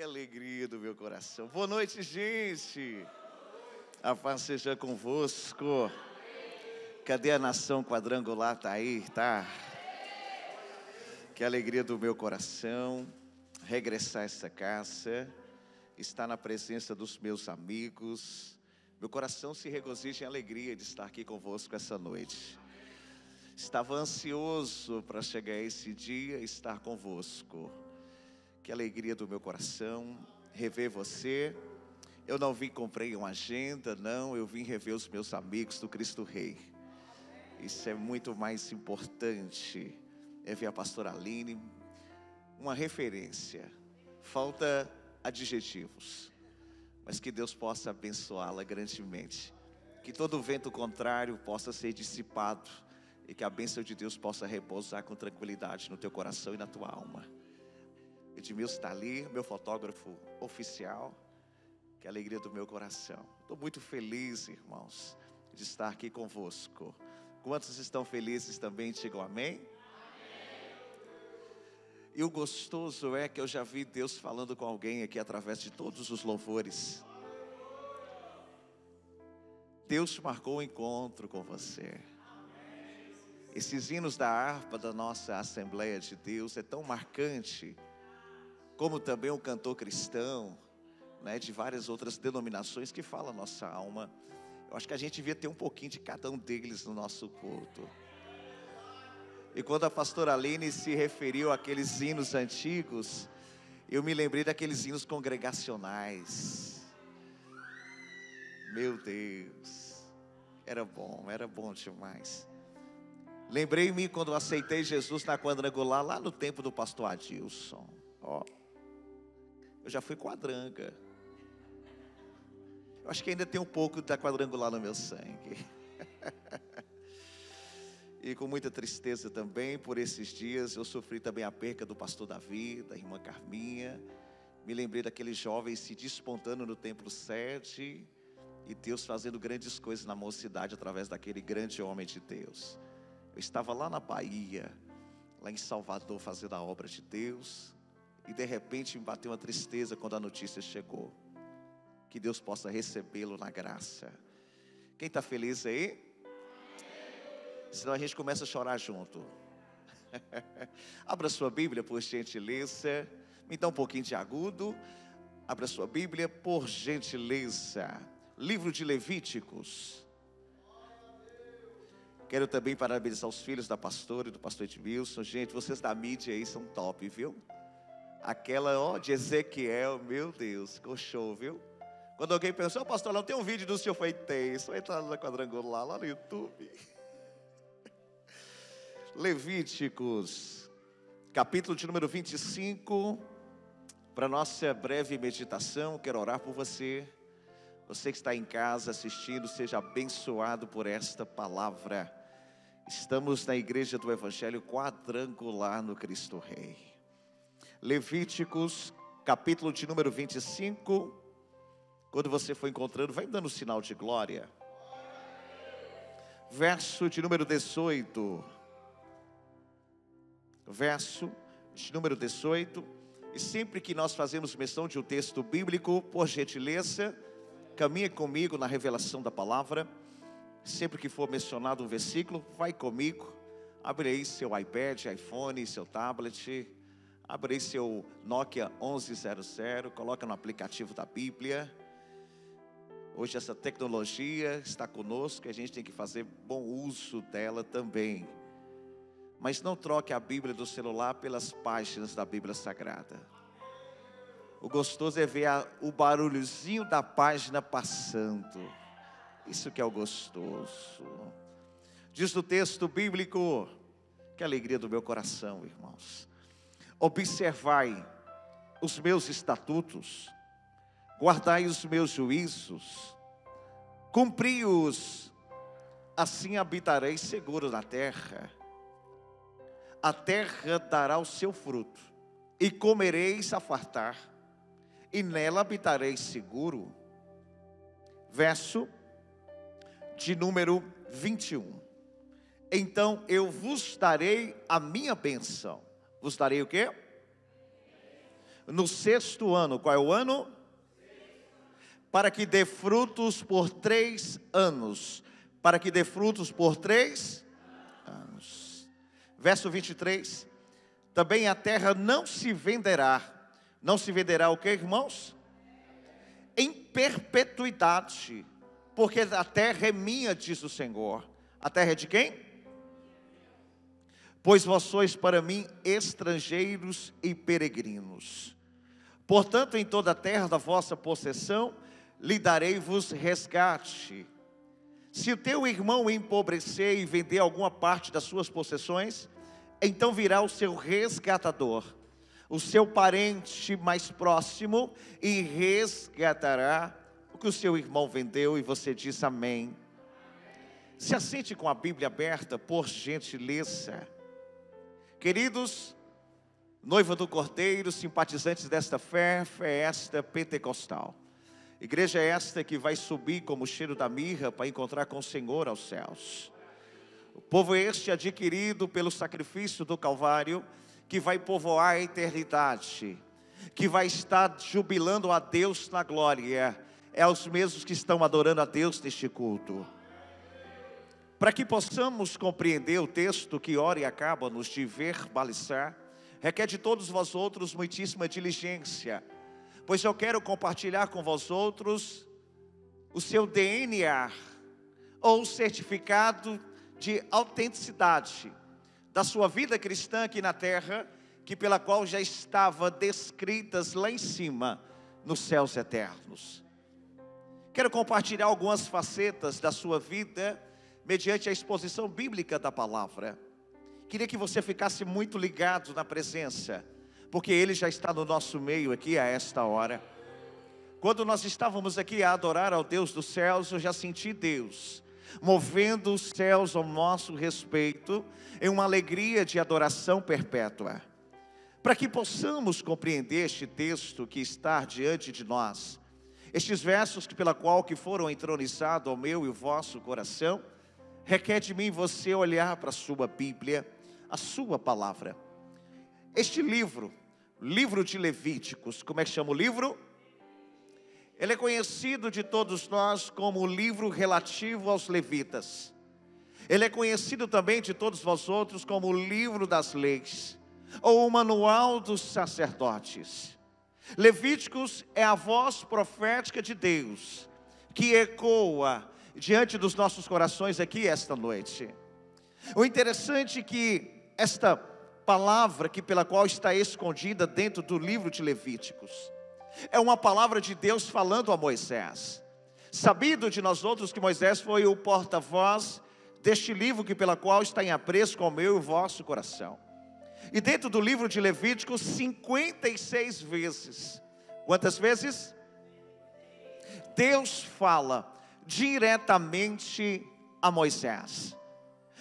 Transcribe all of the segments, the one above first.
Que alegria do meu coração. Boa noite, gente. A paz seja convosco. Cadê a nação quadrangular? Tá aí, tá? Que alegria do meu coração regressar a essa casa, estar na presença dos meus amigos. Meu coração se regozija em alegria de estar aqui convosco essa noite. Estava ansioso para chegar esse dia e estar convosco. Que alegria do meu coração rever você. Eu não vim comprei uma agenda, não. Eu vim rever os meus amigos do Cristo Rei. Isso é muito mais importante. É ver a pastora Aline, uma referência. Falta adjetivos, mas que Deus possa abençoá-la grandemente. Que todo vento contrário possa ser dissipado e que a bênção de Deus possa repousar com tranquilidade no teu coração e na tua alma. Edmilson está ali, meu fotógrafo oficial. Que alegria do meu coração. Estou muito feliz, irmãos, de estar aqui convosco. Quantos estão felizes também, digam amém? Amém. E o gostoso é que eu já vi Deus falando com alguém aqui através de todos os louvores. Deus marcou um encontro com você. Esses hinos da harpa da nossa Assembleia de Deus é tão marcante, como também o cantor cristão, né, de várias outras denominações que falam a nossa alma. Eu acho que a gente devia ter um pouquinho de cada um deles no nosso culto. E quando a pastora Aline se referiu àqueles hinos antigos, eu me lembrei daqueles hinos congregacionais. Meu Deus, era bom demais. Lembrei-me quando eu aceitei Jesus na quadrangular, lá no tempo do pastor Adilson. Eu já fui quadranga. Eu acho que ainda tem um pouco da quadrangular no meu sangue. E com muita tristeza também, por esses dias, eu sofri também a perca do pastor Davi, da irmã Carminha. Me lembrei daqueles jovens se despontando no templo sede, e Deus fazendo grandes coisas na mocidade através daquele grande homem de Deus. Eu estava lá na Bahia, lá em Salvador, fazendo a obra de Deus, e de repente me bateu uma tristeza quando a notícia chegou. Que Deus possa recebê-lo na graça. Quem está feliz aí? Senão a gente começa a chorar junto. Abra sua Bíblia, por gentileza. Me dá um pouquinho de agudo. Abra sua Bíblia, por gentileza. Livro de Levíticos. Quero também parabenizar os filhos da pastora e do pastor Edmilson. Gente, vocês da mídia aí são top, viu? Aquela, de Ezequiel, meu Deus, ficou show, viu? Quando alguém pensou, pastor, não tem um vídeo do senhor, foi tem, só entrar na quadrangular, lá no YouTube. Levíticos, capítulo de número 25, para nossa breve meditação. Quero orar por você. Você que está em casa assistindo, seja abençoado por esta palavra. Estamos na igreja do Evangelho quadrangular no Cristo Rei. Levíticos, capítulo de número 25. Quando você for encontrando, vai dando sinal de glória. Verso de número 18. Verso de número 18. E sempre que nós fazemos menção de um texto bíblico, por gentileza, caminha comigo na revelação da palavra. Sempre que for mencionado um versículo, vai comigo. Abre aí seu iPad, iPhone, seu tablet. Abre aí seu Nokia 1100. Coloca no aplicativo da Bíblia. Hoje essa tecnologia está conosco e a gente tem que fazer bom uso dela também. Mas não troque a Bíblia do celular pelas páginas da Bíblia Sagrada. O gostoso é ver o barulhozinho da página passando. Isso que é o gostoso. Diz o texto bíblico, que alegria do meu coração, irmãos. Observai os meus estatutos, guardai os meus juízos, cumpri-os, assim habitareis seguro na terra. A terra dará o seu fruto, e comereis a fartar, e nela habitareis seguro. Verso de número 21. Então eu vos darei a minha bênção. Vos darei o quê? no 6º ano. Qual é o ano? Para que dê frutos por 3 anos. Para que dê frutos por 3 anos. Verso 23. Também a terra não se venderá. Não se venderá o que, irmãos? Em perpetuidade. Porque a terra é minha, diz o Senhor. A terra é de quem? Pois vós sois para mim estrangeiros e peregrinos. Portanto, em toda a terra da vossa possessão, lhe darei-vos resgate. Se o teu irmão empobrecer e vender alguma parte das suas possessões, então virá o seu resgatador, o seu parente mais próximo, e resgatará o que o seu irmão vendeu. E você diz amém. Se assente com a Bíblia aberta, por gentileza. Queridos, noiva do Cordeiro, simpatizantes desta fé esta pentecostal. Igreja esta que vai subir como o cheiro da mirra para encontrar com o Senhor aos céus. O povo este adquirido pelo sacrifício do Calvário, que vai povoar a eternidade, que vai estar jubilando a Deus na glória. É os mesmos que estão adorando a Deus neste culto. Para que possamos compreender o texto que ora e acaba nos de verbalizar, requer de todos vós outros muitíssima diligência, pois eu quero compartilhar com vós outros o seu DNA, ou certificado de autenticidade da sua vida cristã aqui na terra, que pela qual já estava descritas lá em cima, nos céus eternos. Quero compartilhar algumas facetas da sua vida, mediante a exposição bíblica da palavra. Queria que você ficasse muito ligado na presença, porque Ele já está no nosso meio aqui a esta hora. Quando nós estávamos aqui a adorar ao Deus dos céus, eu já senti Deus movendo os céus ao nosso respeito, em uma alegria de adoração perpétua. Para que possamos compreender este texto que está diante de nós, estes versos que pela qual que foram entronizados ao meu e o vosso coração, requer de mim você olhar para a sua Bíblia, a sua palavra. Este livro, livro de Levíticos, como é que chama o livro? Ele é conhecido de todos nós como o livro relativo aos levitas. Ele é conhecido também de todos vós outros como o livro das leis, ou o manual dos sacerdotes. Levíticos é a voz profética de Deus, que ecoa diante dos nossos corações aqui esta noite. O interessante é que esta palavra que pela qual está escondida dentro do livro de Levíticos, é uma palavra de Deus falando a Moisés. Sabido de nós outros que Moisés foi o porta-voz deste livro que pela qual está em apreço com o meu e o vosso coração. E dentro do livro de Levíticos, 56 vezes. Quantas vezes? Deus fala diretamente a Moisés.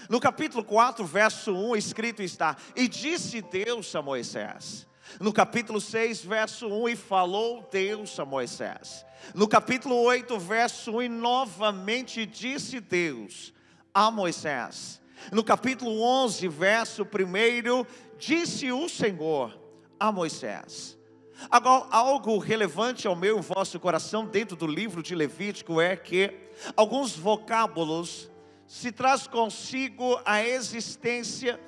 No capítulo 4, verso 1, escrito está: e disse Deus a Moisés. No capítulo 6, verso 1, e falou Deus a Moisés. No capítulo 8, verso 1, e novamente disse Deus a Moisés. No capítulo 11, verso 1, disse o Senhor a Moisés. Agora, algo relevante ao meu e vosso coração dentro do livro de Levítico é que alguns vocábulos se traz consigo a existência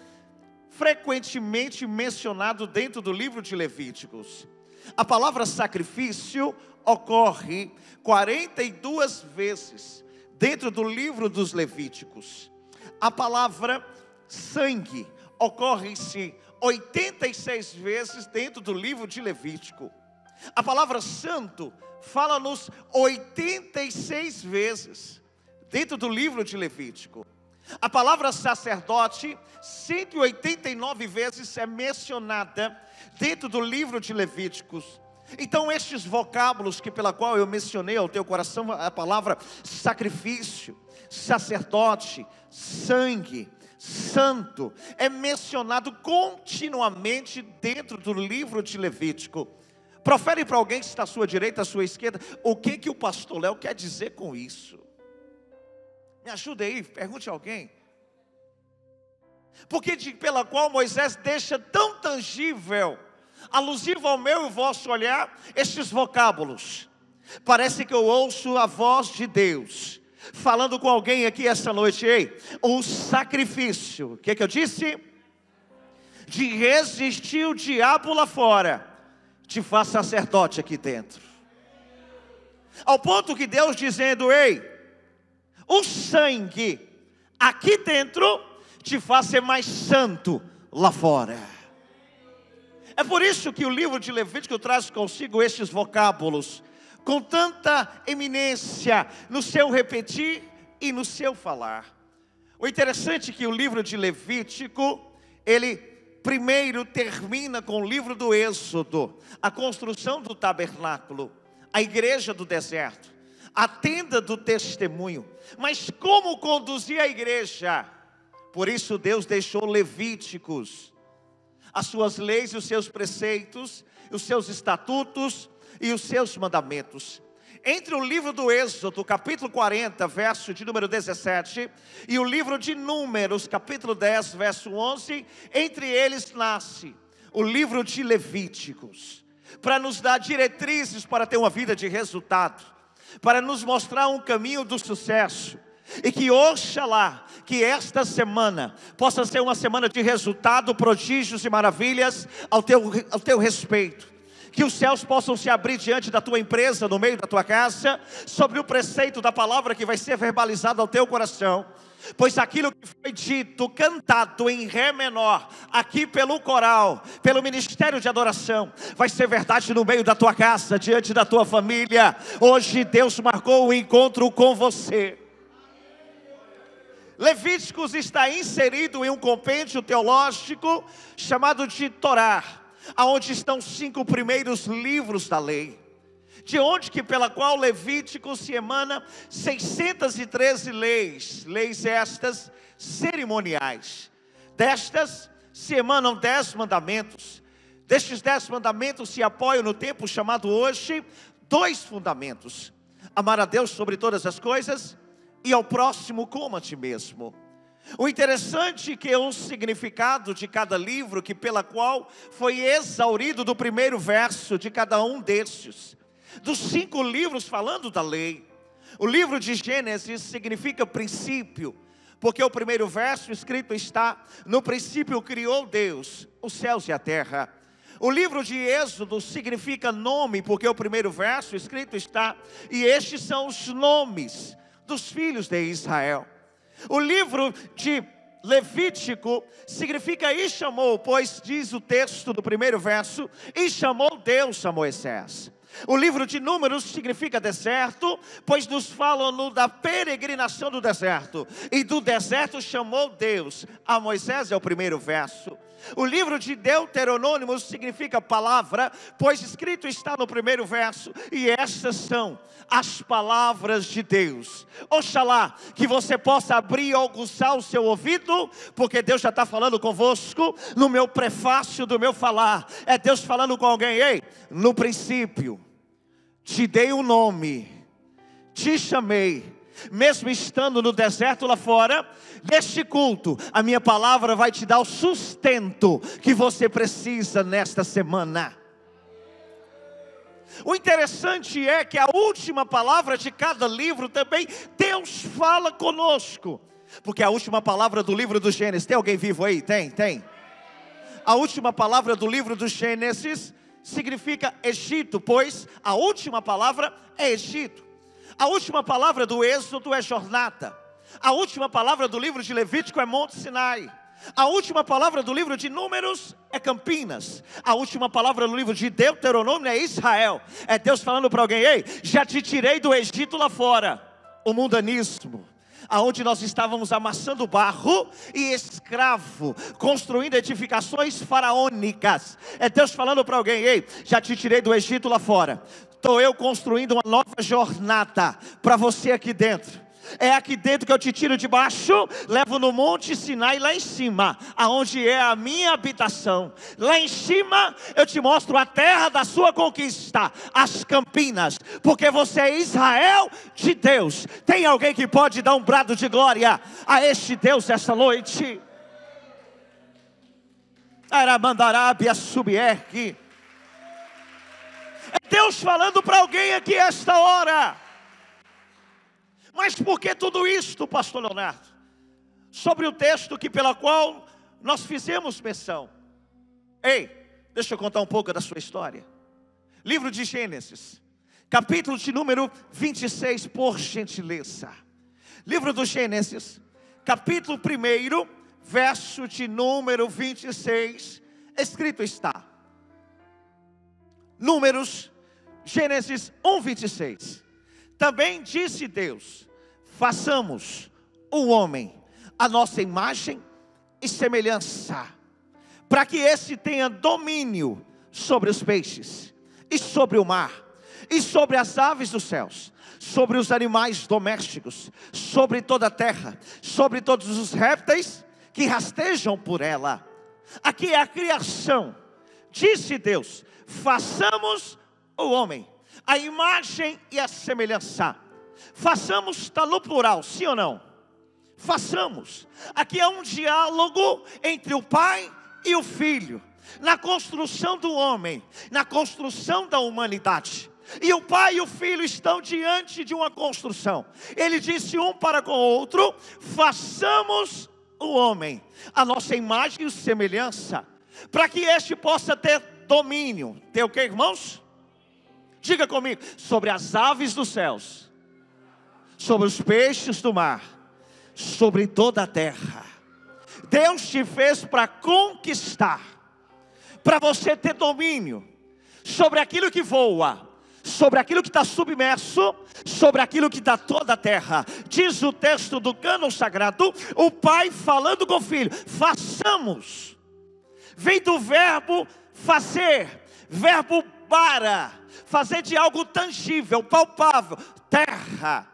frequentemente mencionado dentro do livro de Levíticos. A palavra sacrifício ocorre 42 vezes dentro do livro dos Levíticos. A palavra sangue ocorre-se 86 vezes dentro do livro de Levítico. A palavra santo fala-nos 86 vezes dentro do livro de Levítico. A palavra sacerdote 189 vezes é mencionada dentro do livro de Levíticos. Então estes vocábulos que pela qual eu mencionei ao teu coração, a palavra sacrifício, sacerdote, sangue, santo, é mencionado continuamente dentro do livro de Levítico. Profere para alguém que está à sua direita, à sua esquerda, o que o pastor Léo quer dizer com isso? Me ajuda aí, pergunte a alguém. Porque pela qual Moisés deixa tão tangível alusivo ao meu e vosso olhar, estes vocábulos. Parece que eu ouço a voz de Deus falando com alguém aqui esta noite. Ei, o sacrifício, o que eu disse? De resistir o diabo lá fora, te faz sacerdote aqui dentro. Ao ponto que Deus dizendo: ei, o sangue aqui dentro te faz ser mais santo lá fora. É por isso que o livro de Levítico traz consigo estes vocábulos com tanta eminência no seu repetir e no seu falar. O interessante é que o livro de Levítico, ele primeiro termina com o livro do Êxodo, a construção do tabernáculo, a igreja do deserto, a tenda do testemunho. Mas como conduzir a igreja? Por isso Deus deixou Levíticos, as suas leis e os seus preceitos, os seus estatutos e os seus mandamentos. Entre o livro do Êxodo, capítulo 40, verso de número 17, e o livro de Números, capítulo 10, verso 11, entre eles nasce o livro de Levíticos, para nos dar diretrizes para ter uma vida de resultado, para nos mostrar um caminho do sucesso. E que oxalá, que esta semana possa ser uma semana de resultado, prodígios e maravilhas ao teu respeito. Que os céus possam se abrir diante da tua empresa, no meio da tua casa, sobre o preceito da palavra que vai ser verbalizado ao teu coração. Pois aquilo que foi dito, cantado em Ré menor, aqui pelo coral, pelo ministério de adoração, vai ser verdade no meio da tua casa, diante da tua família. Hoje Deus marcou o encontro com você. Levíticos está inserido em um compêndio teológico chamado de Torá, aonde estão os 5 primeiros livros da lei, de onde que pela qual Levítico se emana 613 leis estas cerimoniais. Destas se emanam 10 mandamentos. Destes 10 mandamentos se apoiam no tempo chamado hoje 2 fundamentos: amar a Deus sobre todas as coisas e ao próximo como a ti mesmo. O interessante é que o significado de cada livro, que pela qual foi exaurido do primeiro verso de cada um destes, dos 5 livros falando da lei. O livro de Gênesis significa princípio, porque o primeiro verso escrito está: no princípio criou Deus os céus e a terra. O livro de Êxodo significa nome, porque o primeiro verso escrito está: e estes são os nomes dos filhos de Israel. O livro de Levítico significa e chamou, pois diz o texto do primeiro verso: e chamou Deus a Moisés. O livro de Números significa deserto, pois nos falam da peregrinação do deserto, e do deserto chamou Deus a Moisés, é o primeiro verso. O livro de Deuteronômio significa palavra, pois escrito está no primeiro verso: e estas são as palavras de Deus. Oxalá que você possa abrir e aguçar o seu ouvido, porque Deus já está falando convosco no meu prefácio do meu falar. É Deus falando com alguém: ei, no princípio te dei um nome, te chamei. Mesmo estando no deserto lá fora, neste culto, a minha palavra vai te dar o sustento que você precisa nesta semana. O interessante é que a última palavra de cada livro também, Deus fala conosco. Porque a última palavra do livro do Gênesis, tem alguém vivo aí? Tem. A última palavra do livro do Gênesis significa Egito, pois a última palavra é Egito. A última palavra do Êxodo é jornada. A última palavra do livro de Levítico é Monte Sinai. A última palavra do livro de Números é Campinas. A última palavra do livro de Deuteronômio é Israel. É Deus falando para alguém: ei, já te tirei do Egito lá fora. O mundanismo, aonde nós estávamos amassando barro e escravo, construindo edificações faraônicas. É Deus falando para alguém: ei, já te tirei do Egito lá fora. Estou eu construindo uma nova jornada para você aqui dentro. É aqui dentro que eu te tiro de baixo, levo no Monte Sinai lá em cima, aonde é a minha habitação. Lá em cima eu te mostro a terra da sua conquista, as Campinas, porque você é Israel de Deus. Tem alguém que pode dar um brado de glória a este Deus esta noite? Aramandarábia subierque. Deus falando para alguém aqui esta hora. Mas por que tudo isto, pastor Leonardo? Sobre o texto pela qual nós fizemos menção. Ei, deixa eu contar um pouco da sua história. Livro de Gênesis, capítulo de número 26, por gentileza. Livro do Gênesis, capítulo 1, verso de número 26, escrito está. Números, Gênesis 1, 26. Também disse Deus: façamos o homem a nossa imagem e semelhança, para que esse tenha domínio sobre os peixes, e sobre o mar, e sobre as aves dos céus, sobre os animais domésticos, sobre toda a terra, sobre todos os répteis que rastejam por ela. Aqui é a criação. Disse Deus: façamos o homem, a imagem e a semelhança. Façamos está no plural, sim ou não? Façamos. Aqui é um diálogo entre o pai e o filho, na construção do homem, na construção da humanidade. E o pai e o filho estão diante de uma construção. Ele disse um para com o outro: façamos o homem a nossa imagem e semelhança, para que este possa ter domínio. Ter o que, irmãos? Diga comigo: sobre as aves dos céus, sobre os peixes do mar, sobre toda a terra. Deus te fez para conquistar, para você ter domínio sobre aquilo que voa, sobre aquilo que está submerso, sobre aquilo que está toda a terra. Diz o texto do cânon sagrado, o pai falando com o filho: façamos. Vem do verbo fazer, verbo para, fazer de algo tangível, palpável, terra.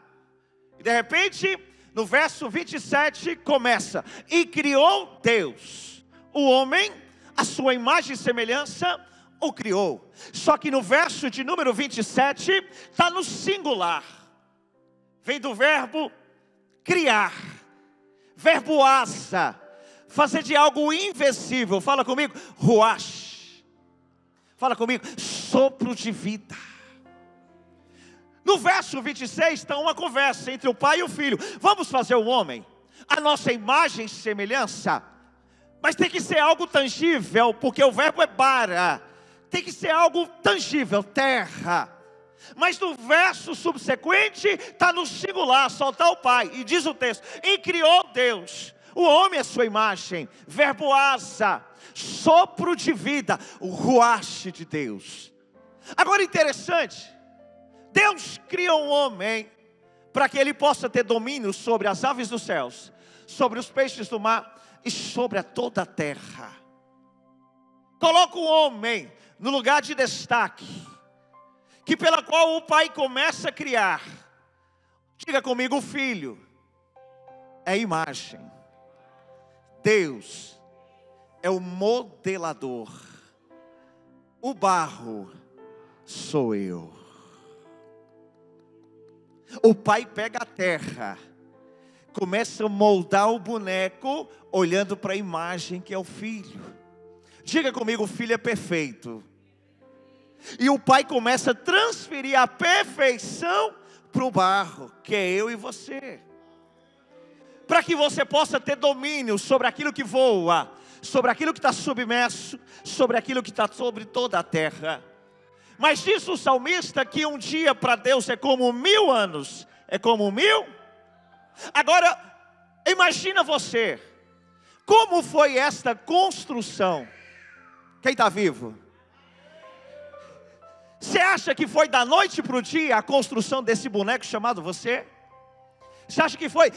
E de repente, no verso 27 começa: e criou Deus o homem, a sua imagem e semelhança o criou. Só que no verso de número 27 está no singular. Vem do verbo criar, verbo asa, fazer de algo invisível. Fala comigo: ruach. Fala comigo: sopro de vida. No verso 26 está uma conversa entre o pai e o filho. Vamos fazer o homem a nossa imagem e semelhança. Mas tem que ser algo tangível, porque o verbo é bara. Tem que ser algo tangível, terra. Mas no verso subsequente está no singular, só está o pai. E diz o texto: e criou Deus o homem à sua imagem, verbo asa, sopro de vida, o ruach de Deus. Agora interessante, Deus cria um homem para que ele possa ter domínio sobre as aves dos céus, sobre os peixes do mar e sobre toda a terra. Coloca o homem no lugar de destaque, que pela qual o pai começa a criar. Diga comigo: o filho é imagem, Deus é o modelador, o barro sou eu. O pai pega a terra, começa a moldar o boneco, olhando para a imagem que é o filho. Diga comigo: o filho é perfeito. E o pai começa a transferir a perfeição para o barro, que é eu e você. Para que você possa ter domínio sobre aquilo que voa, sobre aquilo que está submerso, sobre aquilo que está sobre toda a terra. Mas diz o salmista que um dia para Deus é como 1000 anos. É como 1000? Agora, imagina você, como foi esta construção? Quem está vivo? Você acha que foi da noite para o dia a construção desse boneco chamado você? Você acha que foi?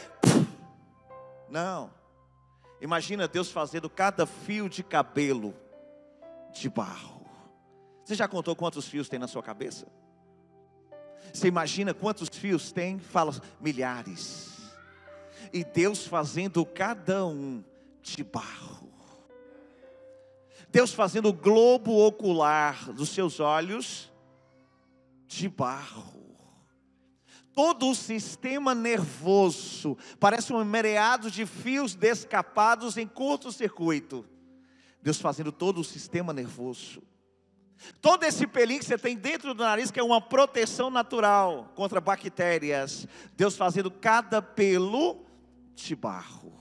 Não. Imagina Deus fazendo cada fio de cabelo de barro. Você já contou quantos fios tem na sua cabeça? Você imagina quantos fios tem? Fala: milhares. E Deus fazendo cada um de barro. Deus fazendo o globo ocular dos seus olhos de barro. Todo o sistema nervoso parece um mereado de fios descapados em curto-circuito. Deus fazendo todo o sistema nervoso. Todo esse pelinho que você tem dentro do nariz, que é uma proteção natural contra bactérias. Deus fazendo cada pelo de barro.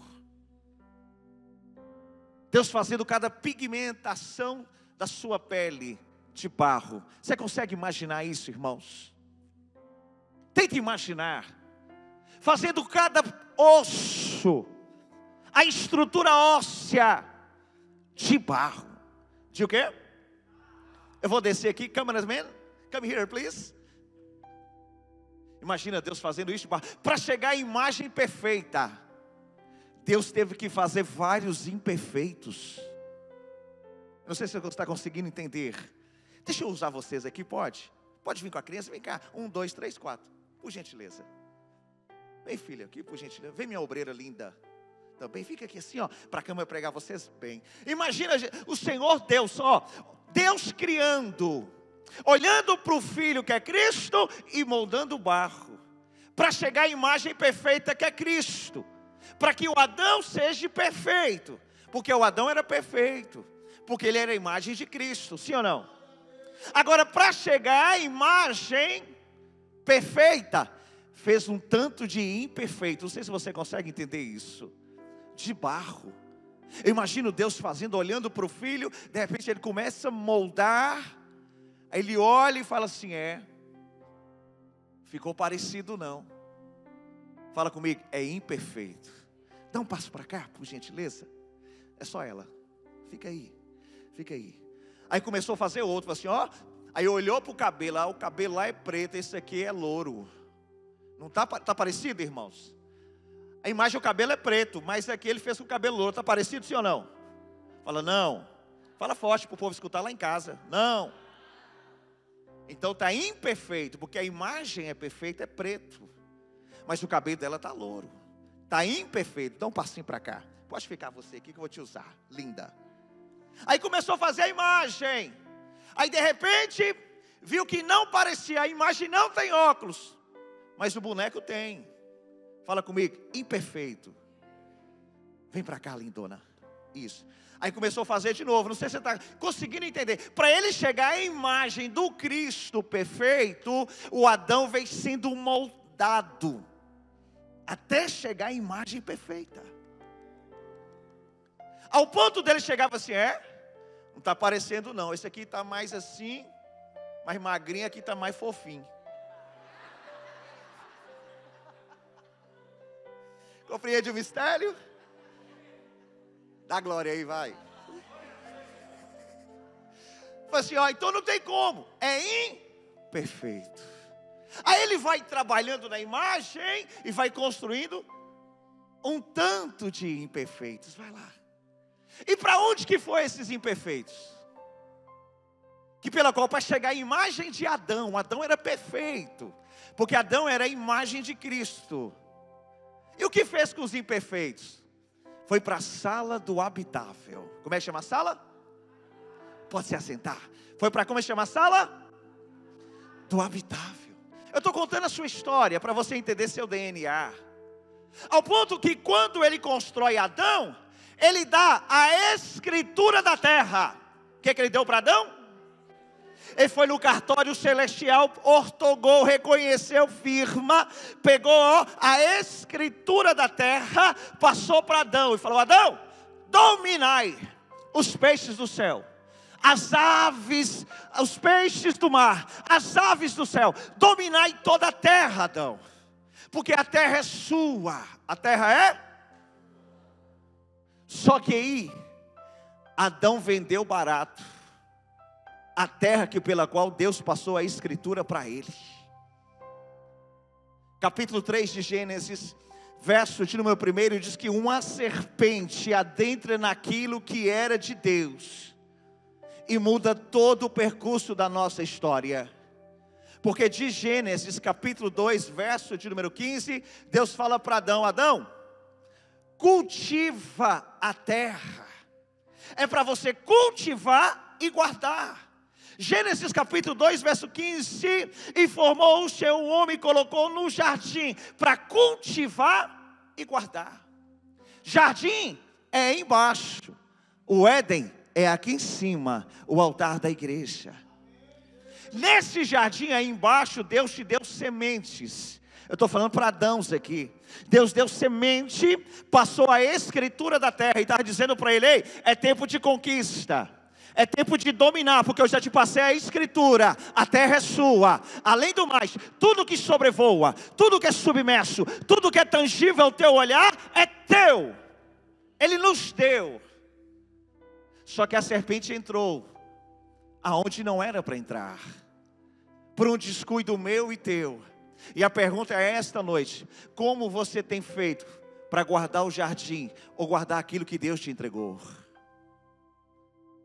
Deus fazendo cada pigmentação da sua pele de barro. Você consegue imaginar isso, irmãos? Tente imaginar. Fazendo cada osso, a estrutura óssea de barro. De o quê? Eu vou descer aqui, cameraman, come here please. Imagina Deus fazendo isso para chegar à imagem perfeita. Deus teve que fazer vários imperfeitos. Não sei se você está conseguindo entender. Deixa eu usar vocês aqui, pode? Pode vir com a criança, vem cá. 1, 2, 3, 4, por gentileza. Vem, filha, aqui por gentileza. Vem, minha obreira linda. Também fica aqui assim, ó, para a câmera pregar vocês bem. Imagina o Senhor Deus, ó, Deus criando, olhando para o Filho que é Cristo e moldando o barro, para chegar à imagem perfeita que é Cristo, para que o Adão seja perfeito, porque o Adão era perfeito, porque ele era a imagem de Cristo, sim ou não? Agora, para chegar à imagem perfeita, fez um tanto de imperfeito. Não sei se você consegue entender isso. De barro. Eu imagino Deus fazendo, olhando para o Filho. De repente ele começa a moldar. Aí ele olha e fala assim: ficou parecido não. Fala comigo, é imperfeito. Dá um passo para cá, por gentileza. É só ela. Fica aí, fica aí. Aí começou a fazer outro, assim, ó. Aí olhou para o cabelo, o cabelo lá é preto, esse aqui é louro. Não tá parecido, irmãos? A imagem, o cabelo é preto, mas aqui ele fez com o cabelo louro. Está parecido, sim ou não? Fala, não. Fala forte para o povo escutar lá em casa. Não. Então está imperfeito, porque a imagem é perfeita, é preto. Mas o cabelo dela está louro. Está imperfeito. Dá um passinho para cá. Pode ficar você aqui que eu vou te usar. Linda. Aí começou a fazer a imagem. Aí de repente, viu que não parecia. A imagem não tem óculos, mas o boneco tem. Fala comigo, imperfeito. Vem para cá, lindona. Isso. Aí começou a fazer de novo. Não sei se você está conseguindo entender. Para ele chegar à imagem do Cristo perfeito, o Adão vem sendo moldado até chegar à imagem perfeita. Ao ponto dele chegava assim, não está parecendo não. Esse aqui está mais assim, mais magrinho, aqui está mais fofinho. Compreende o mistério? Dá glória aí, vai. Fala assim, então não tem como. É imperfeito. Aí ele vai trabalhando na imagem e vai construindo um tanto de imperfeitos. Vai lá. E para onde que foi esses imperfeitos? Que pela qual para chegar à imagem de Adão. Adão era perfeito, porque Adão era a imagem de Cristo. E o que fez com os imperfeitos? Foi para a sala do habitável. Como é que chama a sala? Pode se assentar. Foi para como é que chama a sala? Do habitável. Eu estou contando a sua história para você entender seu DNA. Ao ponto que quando ele constrói Adão, ele dá a escritura da terra. O que ele deu para Adão? Ele foi no cartório celestial, ortogou, reconheceu, firma, pegou a escritura da terra, passou para Adão e falou: Adão, dominai os peixes do céu, as aves, os peixes do mar, as aves do céu, dominai toda a terra, Adão, porque a terra é sua, a terra é. Só que aí, Adão vendeu barato a terra pela qual Deus passou a escritura para ele. Capítulo 3 de Gênesis, verso de número 1, diz que uma serpente adentra naquilo que era de Deus e muda todo o percurso da nossa história. Porque de Gênesis capítulo 2, verso de número 15, Deus fala para Adão: Adão, cultiva a terra. É para você cultivar e guardar. Gênesis capítulo 2, verso 15, e formou o seu homem e colocou no jardim para cultivar e guardar. Jardim é embaixo, o Éden é aqui em cima, o altar da igreja. Nesse jardim aí embaixo, Deus te deu sementes. Eu estou falando para Adão aqui. Deus deu semente, passou a escritura da terra e estava dizendo para ele: ei, é tempo de conquista, é tempo de dominar, porque eu já te passei a escritura, a terra é sua. Além do mais, tudo que sobrevoa, tudo que é submerso, tudo que é tangível ao teu olhar, é teu. Ele nos deu. Só que a serpente entrou aonde não era para entrar, por um descuido meu e teu. E a pergunta é esta noite: como você tem feito para guardar o jardim, ou guardar aquilo que Deus te entregou?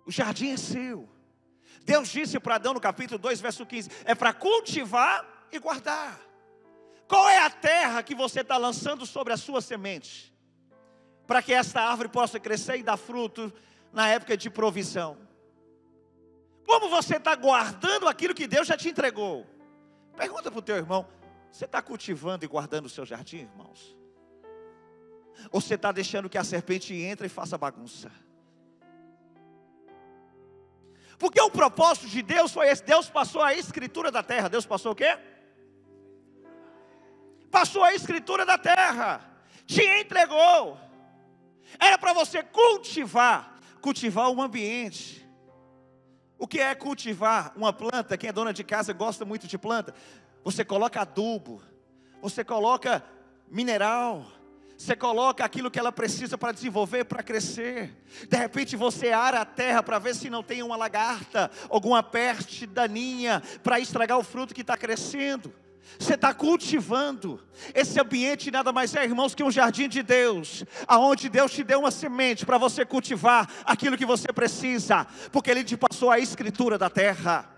O jardim é seu. Deus disse para Adão no capítulo 2, verso 15, é para cultivar e guardar. Qual é a terra que você está lançando sobre a sua semente, para que esta árvore possa crescer e dar fruto na época de provisão? Como você está guardando aquilo que Deus já te entregou? Pergunta para o teu irmão: você está cultivando e guardando o seu jardim, irmãos? Ou você está deixando que a serpente entre e faça bagunça? Porque o propósito de Deus foi esse. Deus passou a escritura da terra. Deus passou o quê? Passou a escritura da terra. Te entregou. Era para você cultivar o ambiente. O que é cultivar uma planta? Quem é dona de casa gosta muito de planta. Você coloca adubo, você coloca mineral, você coloca aquilo que ela precisa para desenvolver, para crescer. De repente você ara a terra para ver se não tem uma lagarta, alguma peste daninha para estragar o fruto que está crescendo. Você está cultivando. Esse ambiente nada mais é, irmãos, que um jardim de Deus, aonde Deus te deu uma semente para você cultivar aquilo que você precisa, porque Ele te passou a escritura da terra.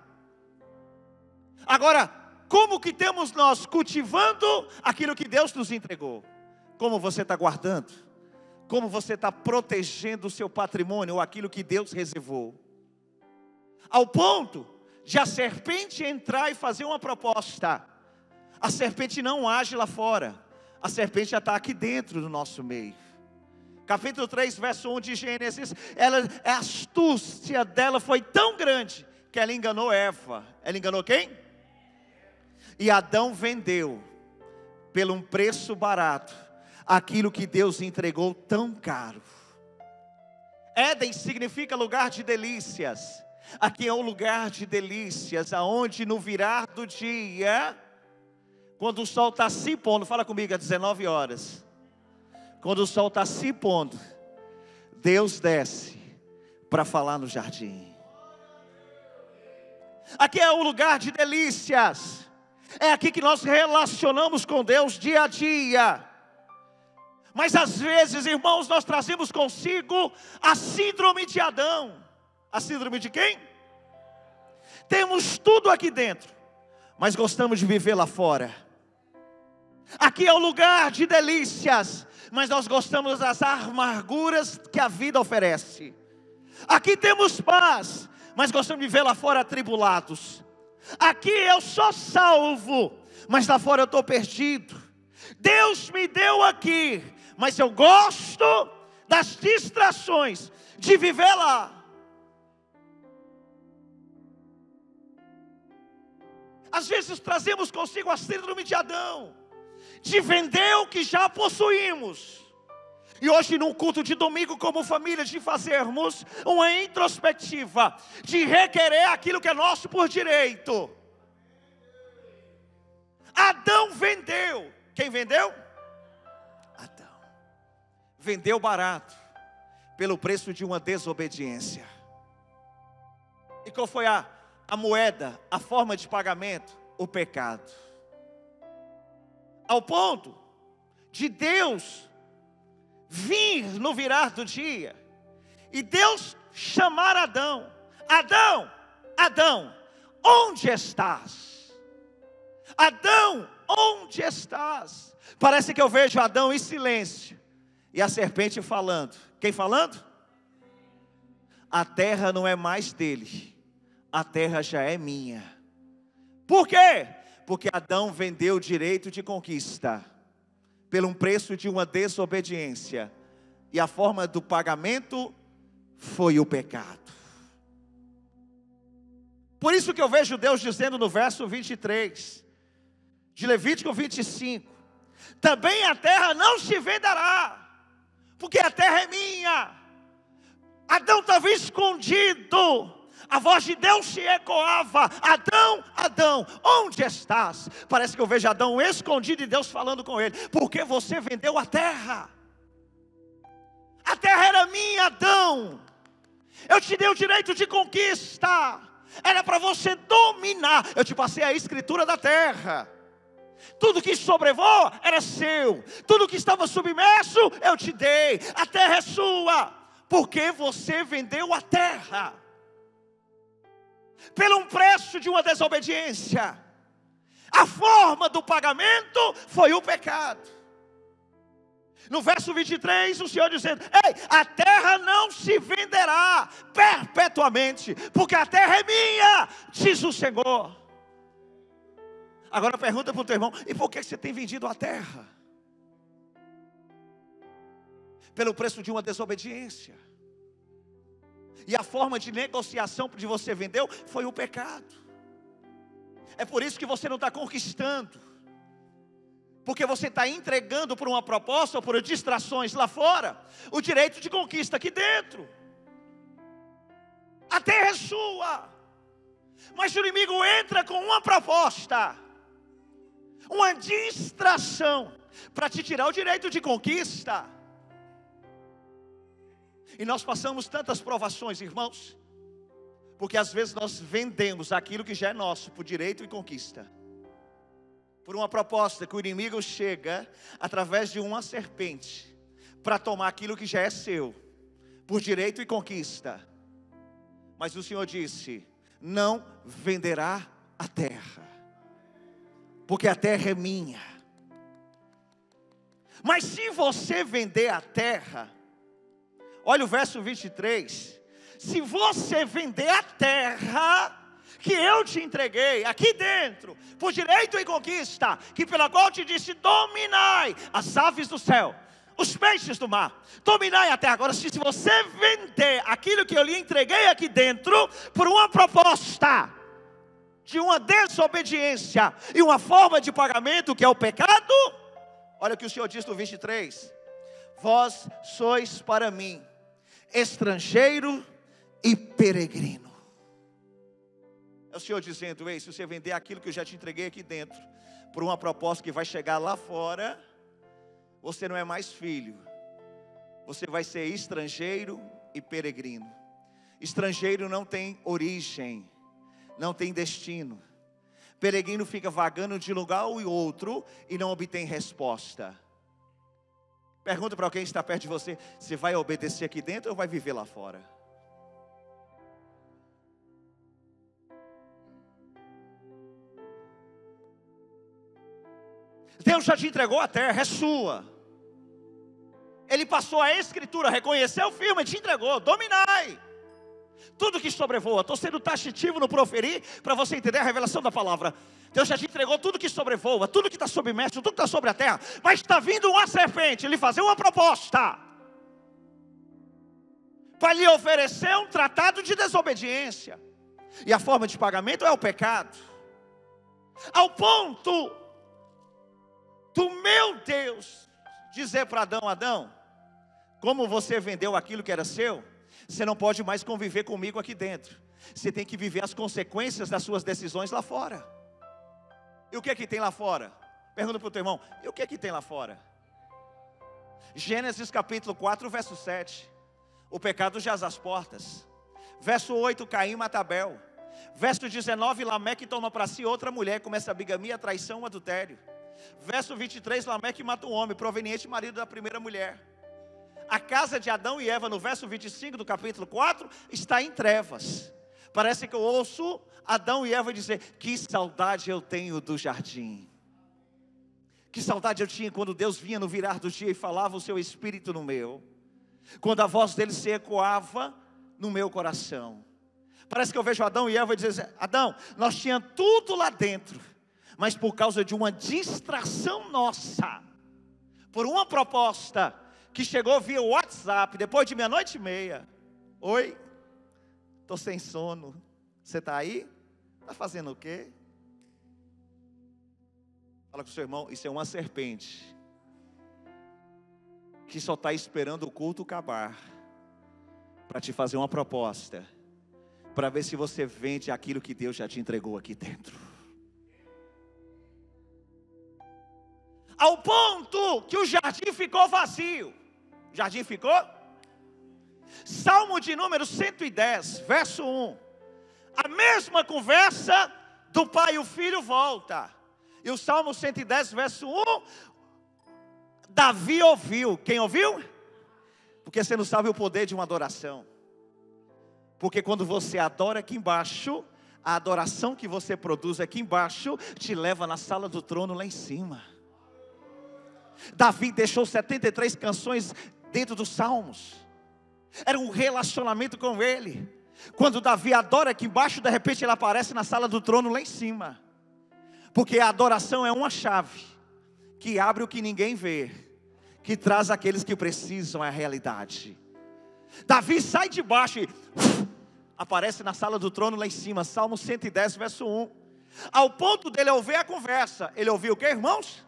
Agora, como que temos nós cultivando aquilo que Deus nos entregou? Como você está guardando? Como você está protegendo o seu patrimônio, ou aquilo que Deus reservou? Ao ponto de a serpente entrar e fazer uma proposta. A serpente não age lá fora, a serpente já está aqui dentro do nosso meio. Capítulo 3, verso 1 de Gênesis, a astúcia dela foi tão grande, que ela enganou Eva. Ela enganou quem? E Adão vendeu, pelo um preço barato, aquilo que Deus entregou tão caro. Éden significa lugar de delícias. Aqui é um lugar de delícias, aonde no virar do dia, quando o sol está se pondo, fala comigo, às 19 horas. Quando o sol está se pondo, Deus desce para falar no jardim. Aqui é um lugar de delícias. É aqui que nós relacionamos com Deus dia a dia. Mas às vezes, irmãos, nós trazemos consigo a síndrome de Adão. A síndrome de quem? Temos tudo aqui dentro, mas gostamos de viver lá fora. Aqui é o lugar de delícias, mas nós gostamos das amarguras que a vida oferece. Aqui temos paz, mas gostamos de viver lá fora atribulados. Aqui eu sou salvo, mas lá fora eu estou perdido. Deus me deu aqui, mas eu gosto das distrações de viver lá. Às vezes trazemos consigo a síndrome de Adão, de vender o que já possuímos. E hoje num culto de domingo como família, de fazermos uma introspectiva, de requerer aquilo que é nosso por direito. Adão vendeu. Quem vendeu? Adão. Vendeu barato, pelo preço de uma desobediência. E qual foi a moeda, a forma de pagamento? O pecado. Ao ponto de Deus vir no virar do dia, e Deus chamar Adão: Adão, Adão, onde estás? Adão, onde estás? Parece que eu vejo Adão em silêncio, e a serpente falando. Quem falando? A terra não é mais dele, a terra já é minha. Por quê? Porque Adão vendeu o direito de conquista, pelo um preço de uma desobediência. E a forma do pagamento foi o pecado. Por isso que eu vejo Deus dizendo no verso 23, de Levítico 25, também a terra não se venderá, porque a terra é minha. Adão estava escondido, a voz de Deus se ecoava: Adão, Adão, onde estás? Parece que eu vejo Adão escondido e Deus falando com ele: porque você vendeu a terra? A terra era minha, Adão. Eu te dei o direito de conquista, era para você dominar. Eu te passei a escritura da terra. Tudo que sobrevoa era seu, tudo que estava submerso eu te dei. A terra é sua, porque você vendeu a terra pelo preço de uma desobediência. A forma do pagamento foi o pecado. No verso 23, o Senhor dizendo: ei, a terra não se venderá perpetuamente, porque a terra é minha, diz o Senhor. Agora pergunta para o teu irmão: e por que você tem vendido a terra? Pelo preço de uma desobediência. E a forma de negociação de você vendeu foi o pecado. É por isso que você não está conquistando, porque você está entregando por uma proposta ou por distrações lá fora o direito de conquista aqui dentro. A terra é sua, mas o inimigo entra com uma proposta, uma distração, para te tirar o direito de conquista. E nós passamos tantas provações, irmãos, porque às vezes nós vendemos aquilo que já é nosso por direito e conquista, por uma proposta que o inimigo chega através de uma serpente para tomar aquilo que já é seu por direito e conquista. Mas o Senhor disse: não venderá a terra, porque a terra é minha. Mas se você vender a terra, olha o verso 23, se você vender a terra que eu te entreguei aqui dentro, por direito e conquista, que pela qual te disse: dominai as aves do céu, os peixes do mar, dominai a terra. Agora, se você vender aquilo que eu lhe entreguei aqui dentro, por uma proposta de uma desobediência e uma forma de pagamento que é o pecado, olha o que o Senhor diz no 23: vós sois para mim estrangeiro e peregrino. É o Senhor dizendo: ei, se você vender aquilo que eu já te entreguei aqui dentro por uma proposta que vai chegar lá fora, você não é mais filho, você vai ser estrangeiro e peregrino. Estrangeiro não tem origem, não tem destino. Peregrino fica vagando de lugar ao outro e não obtém resposta. Pergunta para quem está perto de você: você vai obedecer aqui dentro ou vai viver lá fora? Deus já te entregou a terra, é sua. Ele passou a escritura, reconheceu o filme, te entregou: dominai tudo que sobrevoa. Estou sendo taxativo no proferir, para você entender a revelação da palavra. Deus já te entregou tudo que sobrevoa, tudo que está submerso, tudo que está sobre a terra. Mas está vindo uma serpente lhe fazer uma proposta, para lhe oferecer um tratado de desobediência. E a forma de pagamento é o pecado. Ao ponto do meu Deus dizer para Adão: Adão, como você vendeu aquilo que era seu, você não pode mais conviver comigo aqui dentro. Você tem que viver as consequências das suas decisões lá fora. E o que é que tem lá fora? Pergunta para o teu irmão: e o que é que tem lá fora? Gênesis capítulo 4, verso 7. O pecado jaz às portas. Verso 8, Caim mata Abel. Verso 19, Lameque toma para si outra mulher, começa a bigamia, a traição, o adultério. Verso 23, Lameque mata um homem, proveniente marido da primeira mulher. A casa de Adão e Eva, no verso 25 do capítulo 4, está em trevas. Parece que eu ouço Adão e Eva dizer: que saudade eu tenho do jardim. Que saudade eu tinha quando Deus vinha no virar do dia e falava o seu espírito no meu. Quando a voz dele se ecoava no meu coração. Parece que eu vejo Adão e Eva dizer: Adão, nós tínhamos tudo lá dentro, mas por causa de uma distração nossa, por uma proposta que chegou via WhatsApp, depois de 00:30. Oi, estou sem sono, você está aí? Está fazendo o quê? Fala com o seu irmão, isso é uma serpente que só está esperando o culto acabar para te fazer uma proposta, para ver se você vende aquilo que Deus já te entregou aqui dentro. Ao ponto que o jardim ficou vazio. O jardim ficou? Salmo de número 110, verso 1. A mesma conversa do pai e o filho volta. E o Salmo 110, verso 1, Davi ouviu. Quem ouviu? Porque você não sabe o poder de uma adoração. Porque quando você adora aqui embaixo, a adoração que você produz aqui embaixo te leva na sala do trono lá em cima. Davi deixou 73 canções dentro dos Salmos. Era um relacionamento com ele. Quando Davi adora aqui embaixo, de repente ele aparece na sala do trono lá em cima. Porque a adoração é uma chave que abre o que ninguém vê, que traz aqueles que precisam à realidade. Davi sai de baixo e aparece na sala do trono lá em cima. Salmo 110, verso 1. Ao ponto dele ouvir a conversa. Ele ouviu o que, irmãos?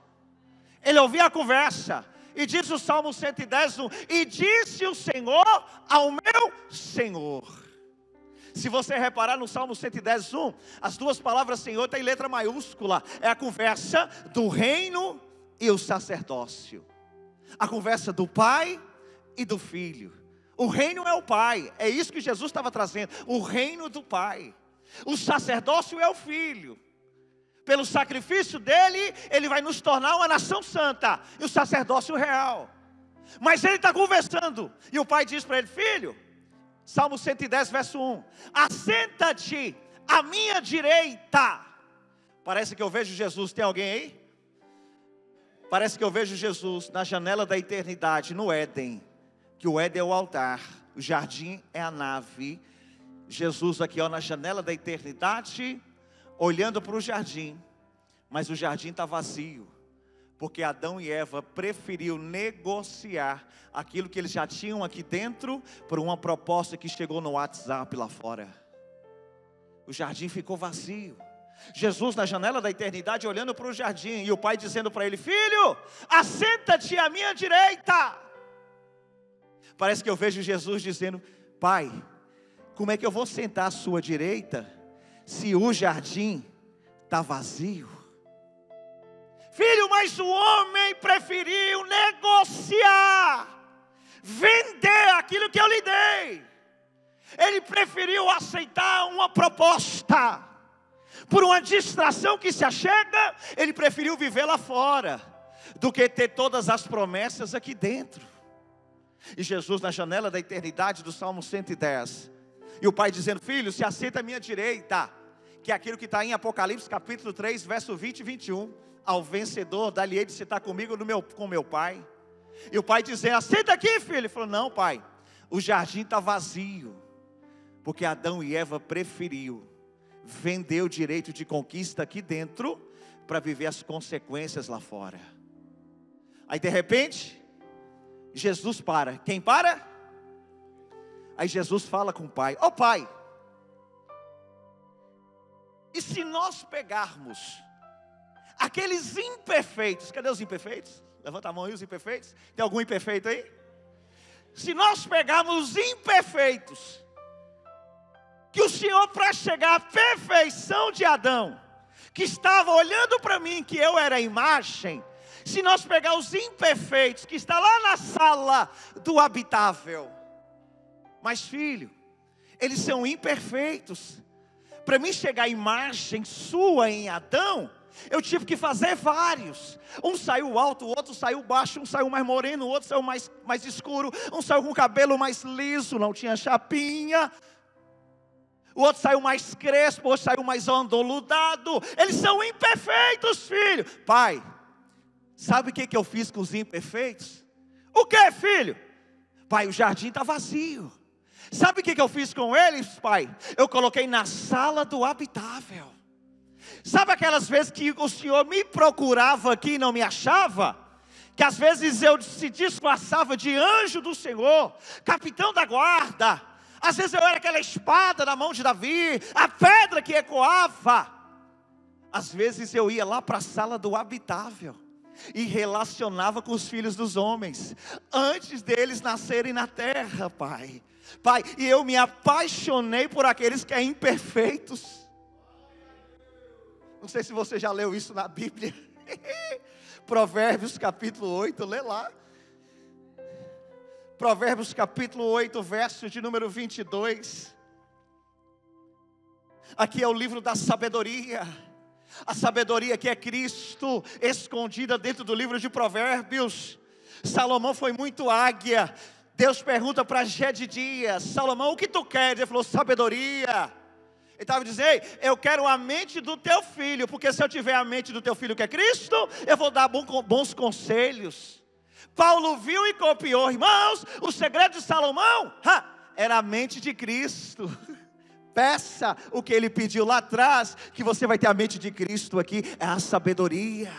Ele ouviu a conversa. E diz o Salmo 110, 1. E disse o Senhor ao meu Senhor. Se você reparar no Salmo 110, 1, as duas palavras Senhor estão em letra maiúscula. É a conversa do reino e o sacerdócio. A conversa do pai e do filho. O reino é o pai. É isso que Jesus estava trazendo. O reino do pai. O sacerdócio é o filho. Pelo sacrifício dele, ele vai nos tornar uma nação santa. E o sacerdócio real. Mas ele está conversando. E o pai diz para ele, filho, Salmo 110, verso 1. Assenta-te à minha direita. Parece que eu vejo Jesus. Tem alguém aí? Parece que eu vejo Jesus na janela da eternidade, no Éden. Que o Éden é o altar. O jardim é a nave. Jesus aqui ó, na janela da eternidade, olhando para o jardim. Mas o jardim está vazio. Porque Adão e Eva preferiu negociar aquilo que eles já tinham aqui dentro por uma proposta que chegou no WhatsApp lá fora. O jardim ficou vazio. Jesus na janela da eternidade olhando para o jardim e o pai dizendo para ele, filho, assenta-te à minha direita. Parece que eu vejo Jesus dizendo, pai, como é que eu vou sentar à sua direita se o jardim está vazio? Filho, mas o homem preferiu negociar, vender aquilo que eu lhe dei. Ele preferiu aceitar uma proposta. Por uma distração que se achega, ele preferiu viver lá fora, do que ter todas as promessas aqui dentro. E Jesus na janela da eternidade do Salmo 110. E o pai dizendo, filho, se assenta à minha direita. Que é aquilo que está em Apocalipse capítulo 3, verso 20 e 21. Ao vencedor, dali-ei de sentar comigo com meu pai. E o pai dizendo, assenta aqui, filho. Ele falou, não pai, o jardim está vazio. Porque Adão e Eva preferiu vender o direito de conquista aqui dentro, para viver as consequências lá fora. Aí de repente, Jesus para. Quem para? Aí Jesus fala com o pai, ó pai, e se nós pegarmos aqueles imperfeitos, cadê os imperfeitos? Levanta a mão aí os imperfeitos. Tem algum imperfeito aí? Se nós pegarmos os imperfeitos, que o Senhor, para chegar à perfeição de Adão, que estava olhando para mim, que eu era a imagem, se nós pegar os imperfeitos, que está lá na sala do habitável, mas filho, eles são imperfeitos, para mim chegar à imagem sua em Adão, eu tive que fazer vários. Um saiu alto, o outro saiu baixo, um saiu mais moreno, o outro saiu mais escuro, um saiu com o cabelo mais liso, não tinha chapinha. O outro saiu mais crespo, o outro saiu mais ondulado. Eles são imperfeitos, filho. Pai, sabe o que eu fiz com os imperfeitos? O que, filho? Pai, o jardim está vazio. Sabe o que eu fiz com eles, pai? Eu coloquei na sala do habitável. Sabe aquelas vezes que o Senhor me procurava aqui e não me achava? Que às vezes eu se disfarçava de anjo do Senhor, capitão da guarda. Às vezes eu era aquela espada na mão de Davi, a pedra que ecoava. Às vezes eu ia lá para a sala do habitável e relacionava com os filhos dos homens, antes deles nascerem na terra, Pai. Pai, e eu me apaixonei por aqueles que são imperfeitos. Não sei se você já leu isso na Bíblia. Provérbios capítulo 8, lê lá. Provérbios capítulo 8, verso de número 22. Aqui é o livro da sabedoria. A sabedoria que é Cristo, escondida dentro do livro de Provérbios. Salomão foi muito águia. Deus pergunta para Jedidias: Salomão, o que tu queres? Ele falou: sabedoria. Ele estava dizendo: eu quero a mente do teu filho, porque se eu tiver a mente do teu filho que é Cristo, eu vou dar bons conselhos. Paulo viu e copiou. Irmãos, o segredo de Salomão era a mente de Cristo. Peça o que ele pediu lá atrás, que você vai ter a mente de Cristo aqui, é a sabedoria.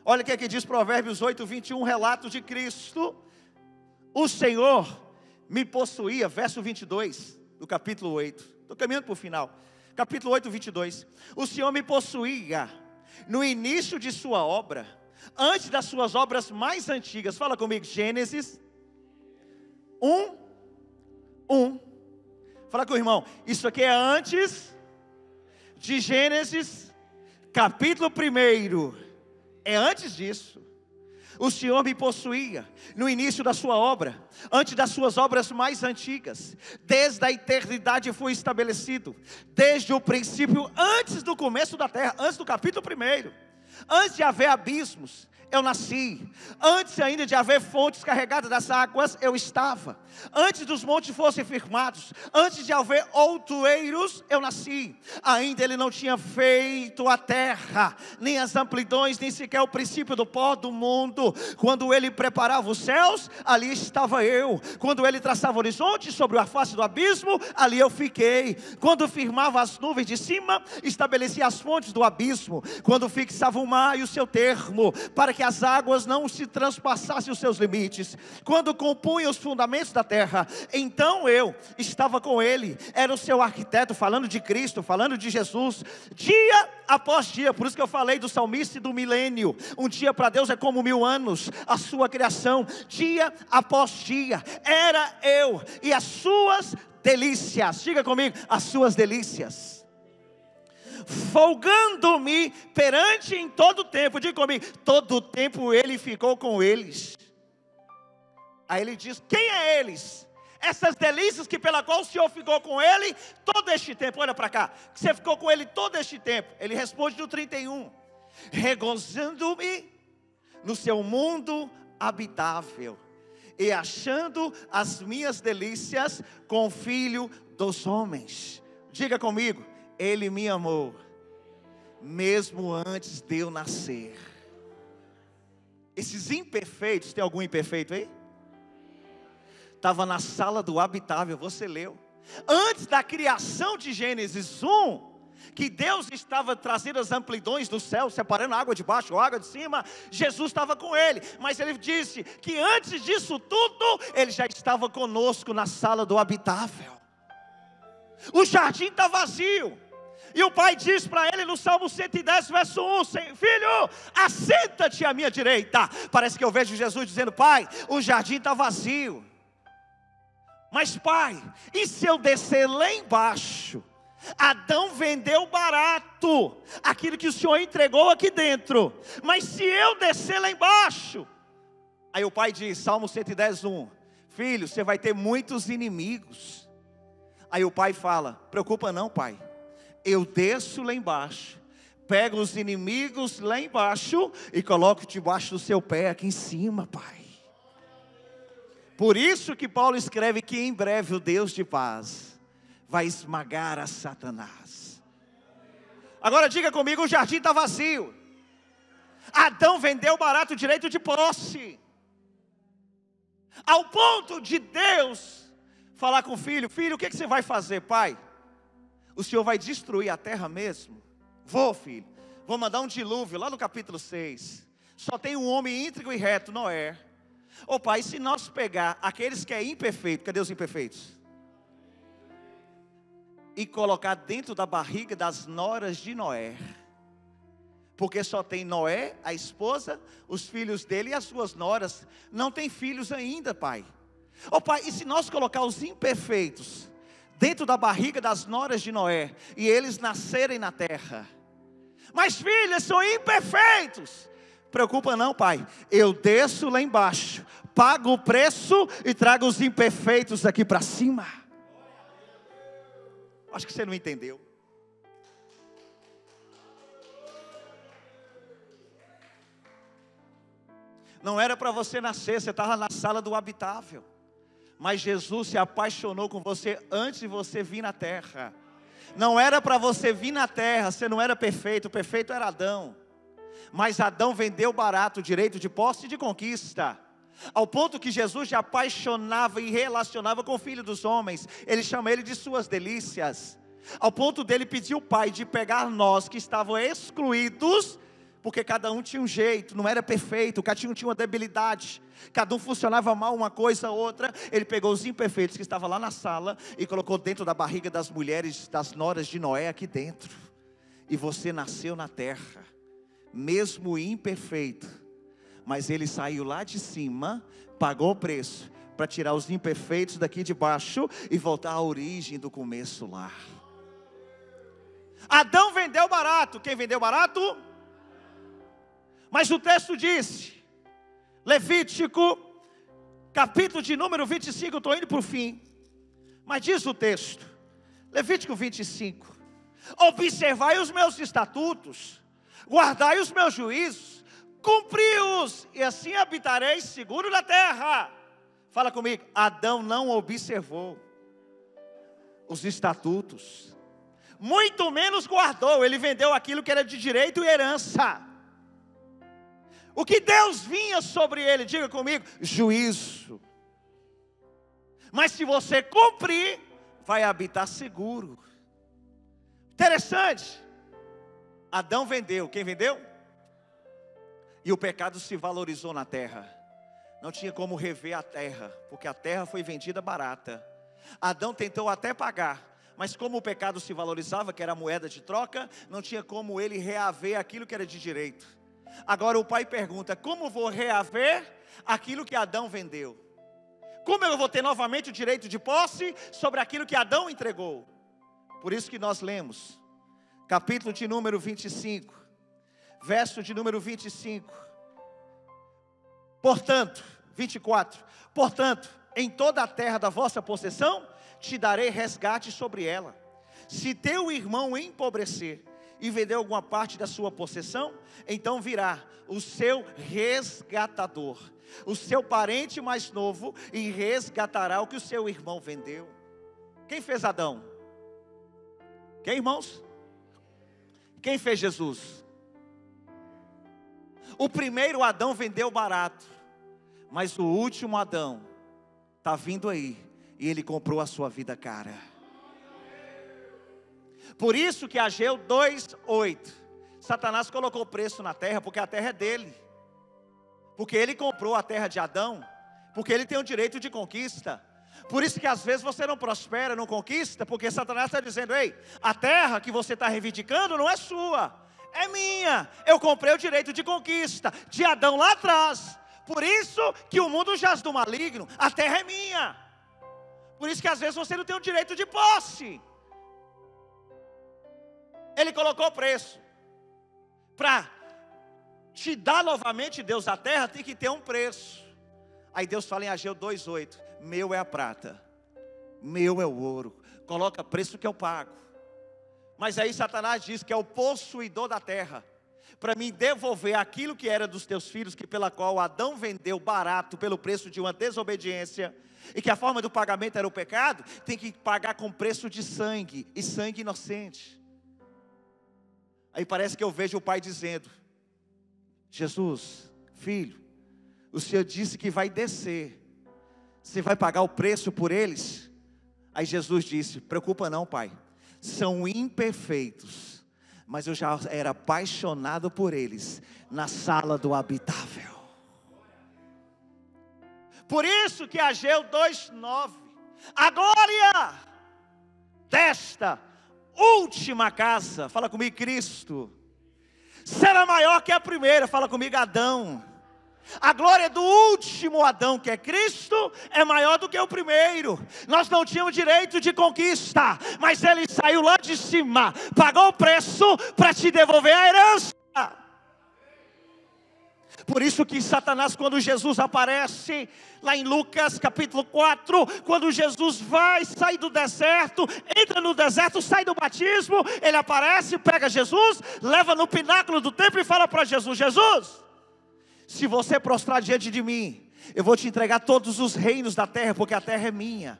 Olha o que aqui diz Provérbios 8, 21, relato de Cristo. O Senhor me possuía, verso 22, do capítulo 8. Estou caminhando para o final. Capítulo 8, 22. O Senhor me possuía no início de sua obra, antes das suas obras mais antigas. Fala comigo, Gênesis 1. Fala com o irmão, isso aqui é antes de Gênesis, capítulo 1. É antes disso. O Senhor me possuía no início da sua obra, antes das suas obras mais antigas. Desde a eternidade foi estabelecido, desde o princípio, antes do começo da terra, antes do capítulo 1. Antes de haver abismos, eu nasci. Antes ainda de haver fontes carregadas das águas, eu estava. Antes dos montes fossem firmados, antes de haver outoeiros, eu nasci. Ainda ele não tinha feito a terra, nem as amplidões, nem sequer o princípio do pó do mundo. Quando ele preparava os céus, ali estava eu. Quando ele traçava o horizonte sobre a face do abismo, ali eu fiquei. Quando firmava as nuvens de cima, estabelecia as fontes do abismo. Quando fixava o mar e o seu termo, para que as águas não se transpassassem os seus limites. Quando compunha os fundamentos da terra, então eu estava com ele. Era o seu arquiteto, falando de Cristo, falando de Jesus, dia após dia. Por isso que eu falei do salmista e do milênio. Um dia para Deus é como 1000 anos, a sua criação, dia após dia. Era eu e as suas delícias. Diga comigo, as suas delícias. Folgando-me perante em todo o tempo. Diga comigo, todo o tempo ele ficou com eles. Aí ele diz, quem é eles? Essas delícias que pela qual o Senhor ficou com ele todo este tempo. Olha para cá, que você ficou com ele todo este tempo. Ele responde no 31, regozando-me no seu mundo habitável, e achando as minhas delícias com o Filho dos homens. Diga comigo, ele me amou, mesmo antes de eu nascer. Esses imperfeitos, tem algum imperfeito aí? Estava na sala do habitável, você leu. Antes da criação de Gênesis 1, que Deus estava trazendo as amplidões do céu, separando a água de baixo, a água de cima, Jesus estava com ele. Mas ele disse que antes disso tudo, ele já estava conosco na sala do habitável. O jardim está vazio. E o pai diz para ele no Salmo 110, verso 1, filho, assenta-te à minha direita. Parece que eu vejo Jesus dizendo, pai, o jardim está vazio. Mas pai, e se eu descer lá embaixo? Adão vendeu barato aquilo que o Senhor entregou aqui dentro. Mas se eu descer lá embaixo? Aí o pai diz, Salmo 110, 1, filho, você vai ter muitos inimigos. Aí o pai fala, preocupa não, pai. Eu desço lá embaixo, pego os inimigos lá embaixo e coloco debaixo do seu pé aqui em cima, pai. Por isso que Paulo escreve que em breve o Deus de paz vai esmagar a Satanás. Agora diga comigo, o jardim está vazio. Adão vendeu barato o direito de posse, ao ponto de Deus falar com o filho, filho, o que você vai fazer, pai? O Senhor vai destruir a terra mesmo? Vou, filho. Vou mandar um dilúvio, lá no capítulo 6. Só tem um homem íntegro e reto, Noé. Ô pai, se nós pegar aqueles que é imperfeito, cadê os imperfeitos? e colocar dentro da barriga das noras de Noé. Porque só tem Noé, a esposa, os filhos dele e as suas noras. Não tem filhos ainda, pai. Ô pai, e se nós colocar os imperfeitos dentro da barriga das noras de Noé, e eles nascerem na terra? Mas filhos são imperfeitos. Preocupa não, pai. Eu desço lá embaixo, pago o preço e trago os imperfeitos aqui para cima. Acho que você não entendeu. Não era para você nascer, você estava na sala do habitável. Mas Jesus se apaixonou com você antes de você vir na terra. Não era para você vir na terra, você não era perfeito, o perfeito era Adão. Mas Adão vendeu barato o direito de posse e de conquista. Ao ponto que Jesus se apaixonava e relacionava com o filho dos homens. Ele chama ele de suas delícias. Ao ponto dele pedir ao Pai de pegar nós que estavam excluídos, porque cada um tinha um jeito, não era perfeito, cada um tinha uma debilidade, cada um funcionava mal uma coisa ou outra. Ele pegou os imperfeitos que estavam lá na sala e colocou dentro da barriga das mulheres, das noras de Noé aqui dentro. E você nasceu na terra, mesmo imperfeito, mas ele saiu lá de cima, pagou o preço para tirar os imperfeitos daqui de baixo e voltar à origem do começo lá. Adão vendeu barato. Quem vendeu barato? Mas o texto diz, Levítico, capítulo de número 25, eu estou indo para o fim. Mas diz o texto, Levítico 25: observai os meus estatutos, guardai os meus juízos, cumpri-os, e assim habitareis seguro na terra. Fala comigo. Adão não observou os estatutos, muito menos guardou. Ele vendeu aquilo que era de direito e herança. O que Deus vinha sobre ele, diga comigo, juízo. Mas se você cumprir, vai habitar seguro. Interessante. Adão vendeu. Quem vendeu? E o pecado se valorizou na terra. Não tinha como rever a terra, porque a terra foi vendida barata. Adão tentou até pagar, mas como o pecado se valorizava, que era a moeda de troca, não tinha como ele reaver aquilo que era de direito. Agora o pai pergunta, como vou reaver aquilo que Adão vendeu? Como eu vou ter novamente o direito de posse sobre aquilo que Adão entregou? Por isso que nós lemos, capítulo de número 25, verso de número 25. Portanto, 24, portanto, em toda a terra da vossa possessão, te darei resgate sobre ela. Se teu irmão empobrecer e vender alguma parte da sua possessão, então virá o seu resgatador, o seu parente mais novo, e resgatará o que o seu irmão vendeu. Quem fez Adão? Quem, irmãos? Quem fez Jesus? O primeiro Adão vendeu barato, mas o último Adão está vindo aí, e ele comprou a sua vida cara. Por isso que Ageu 2:8, Satanás colocou preço na terra, porque a terra é dele, porque ele comprou a terra de Adão, porque ele tem o direito de conquista. Por isso que às vezes você não prospera, não conquista, porque Satanás está dizendo, ei, a terra que você está reivindicando não é sua, é minha, eu comprei o direito de conquista, de Adão lá atrás. Por isso que o mundo jaz do maligno, a terra é minha. Por isso que às vezes você não tem o direito de posse. Ele colocou preço. Para te dar novamente, Deus, a terra tem que ter um preço. Aí Deus fala em Ageu 2:8, meu é a prata, meu é o ouro, coloca preço que eu pago. Mas aí Satanás diz que é o possuidor da terra, para me devolver aquilo que era dos teus filhos, que pela qual Adão vendeu barato pelo preço de uma desobediência, e que a forma do pagamento era o pecado, tem que pagar com preço de sangue, e sangue inocente. Aí parece que eu vejo o pai dizendo, Jesus, filho, o Senhor disse que vai descer, você vai pagar o preço por eles? Aí Jesus disse, preocupa não, pai, são imperfeitos, mas eu já era apaixonado por eles, na sala do habitável. Por isso que Ageu 2:9, a glória desta última casa, fala comigo, Cristo, será maior que a primeira, fala comigo, Adão. A glória do último Adão, que é Cristo, é maior do que o primeiro. Nós não tínhamos direito de conquista, mas Ele saiu lá de cima, pagou o preço para te devolver a herança. Por isso que Satanás, quando Jesus aparece, lá em Lucas capítulo 4, quando Jesus vai sair do deserto, entra no deserto, sai do batismo, ele aparece, pega Jesus, leva no pináculo do templo e fala para Jesus: Jesus, se você prostrar diante de mim, eu vou te entregar todos os reinos da terra, porque a terra é minha.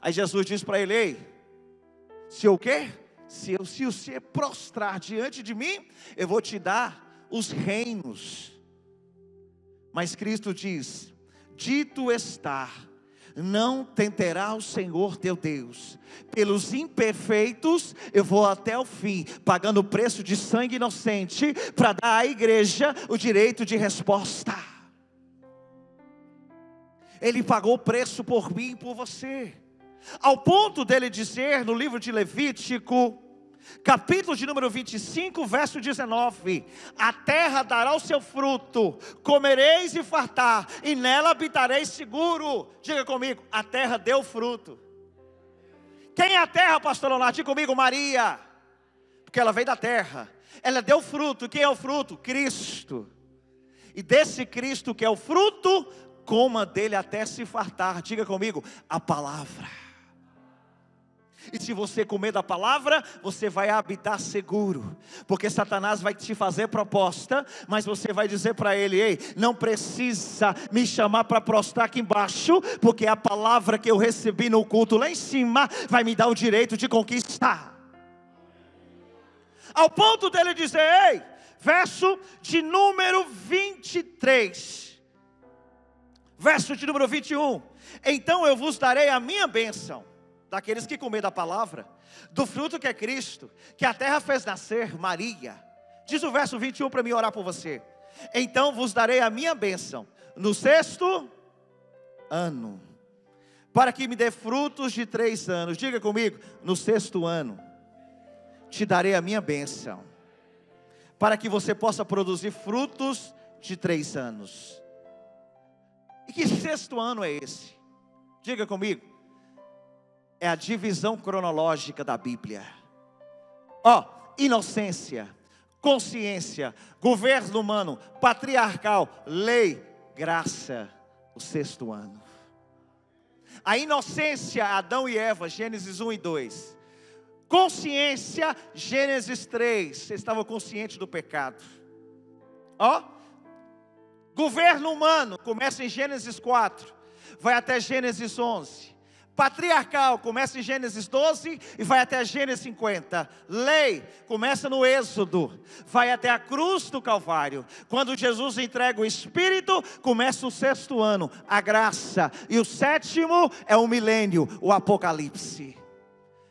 Aí Jesus diz para ele: ei, se eu o quê? Se você prostrar diante de mim, eu vou te dar os reinos. Mas Cristo diz: dito está, não tentará o Senhor teu Deus. Pelos imperfeitos eu vou até o fim, pagando o preço de sangue inocente, para dar à igreja o direito de resposta. Ele pagou o preço por mim e por você, ao ponto dele dizer no livro de Levítico, capítulo de número 25, verso 19: a terra dará o seu fruto, comereis e fartar, e nela habitareis seguro. Diga comigo, a terra deu fruto. Quem é a terra, pastor Leonardo? Diga comigo, Maria, porque ela veio da terra, ela deu fruto. Quem é o fruto? Cristo. E desse Cristo que é o fruto, coma dele até se fartar. Diga comigo, a palavra. E se você comer da palavra, você vai habitar seguro, porque Satanás vai te fazer proposta, mas você vai dizer para ele: ei, não precisa me chamar para prostrar aqui embaixo, porque a palavra que eu recebi no culto lá em cima vai me dar o direito de conquistar. Ao ponto dele dizer, ei, verso de número 23, verso de número 21: então eu vos darei a minha bênção, daqueles que comer da palavra, do fruto que é Cristo, que a terra fez nascer, Maria. Diz o verso 21 para mim orar por você: então vos darei a minha bênção no 6º ano, para que me dê frutos de 3 anos. Diga comigo, no 6º ano te darei a minha bênção, para que você possa produzir frutos de 3 anos. E que 6º ano é esse? Diga comigo, é a divisão cronológica da Bíblia. Inocência, consciência, governo humano, patriarcal, lei, graça, o 6º ano. A inocência, Adão e Eva, Gênesis 1 e 2. Consciência, Gênesis 3, você estava consciente do pecado. Governo humano, começa em Gênesis 4, vai até Gênesis 11. Patriarcal, começa em Gênesis 12 e vai até Gênesis 50. Lei, começa no Êxodo, vai até a cruz do Calvário. Quando Jesus entrega o Espírito, começa o 6º ano, a graça. E o 7º é o milênio, o Apocalipse.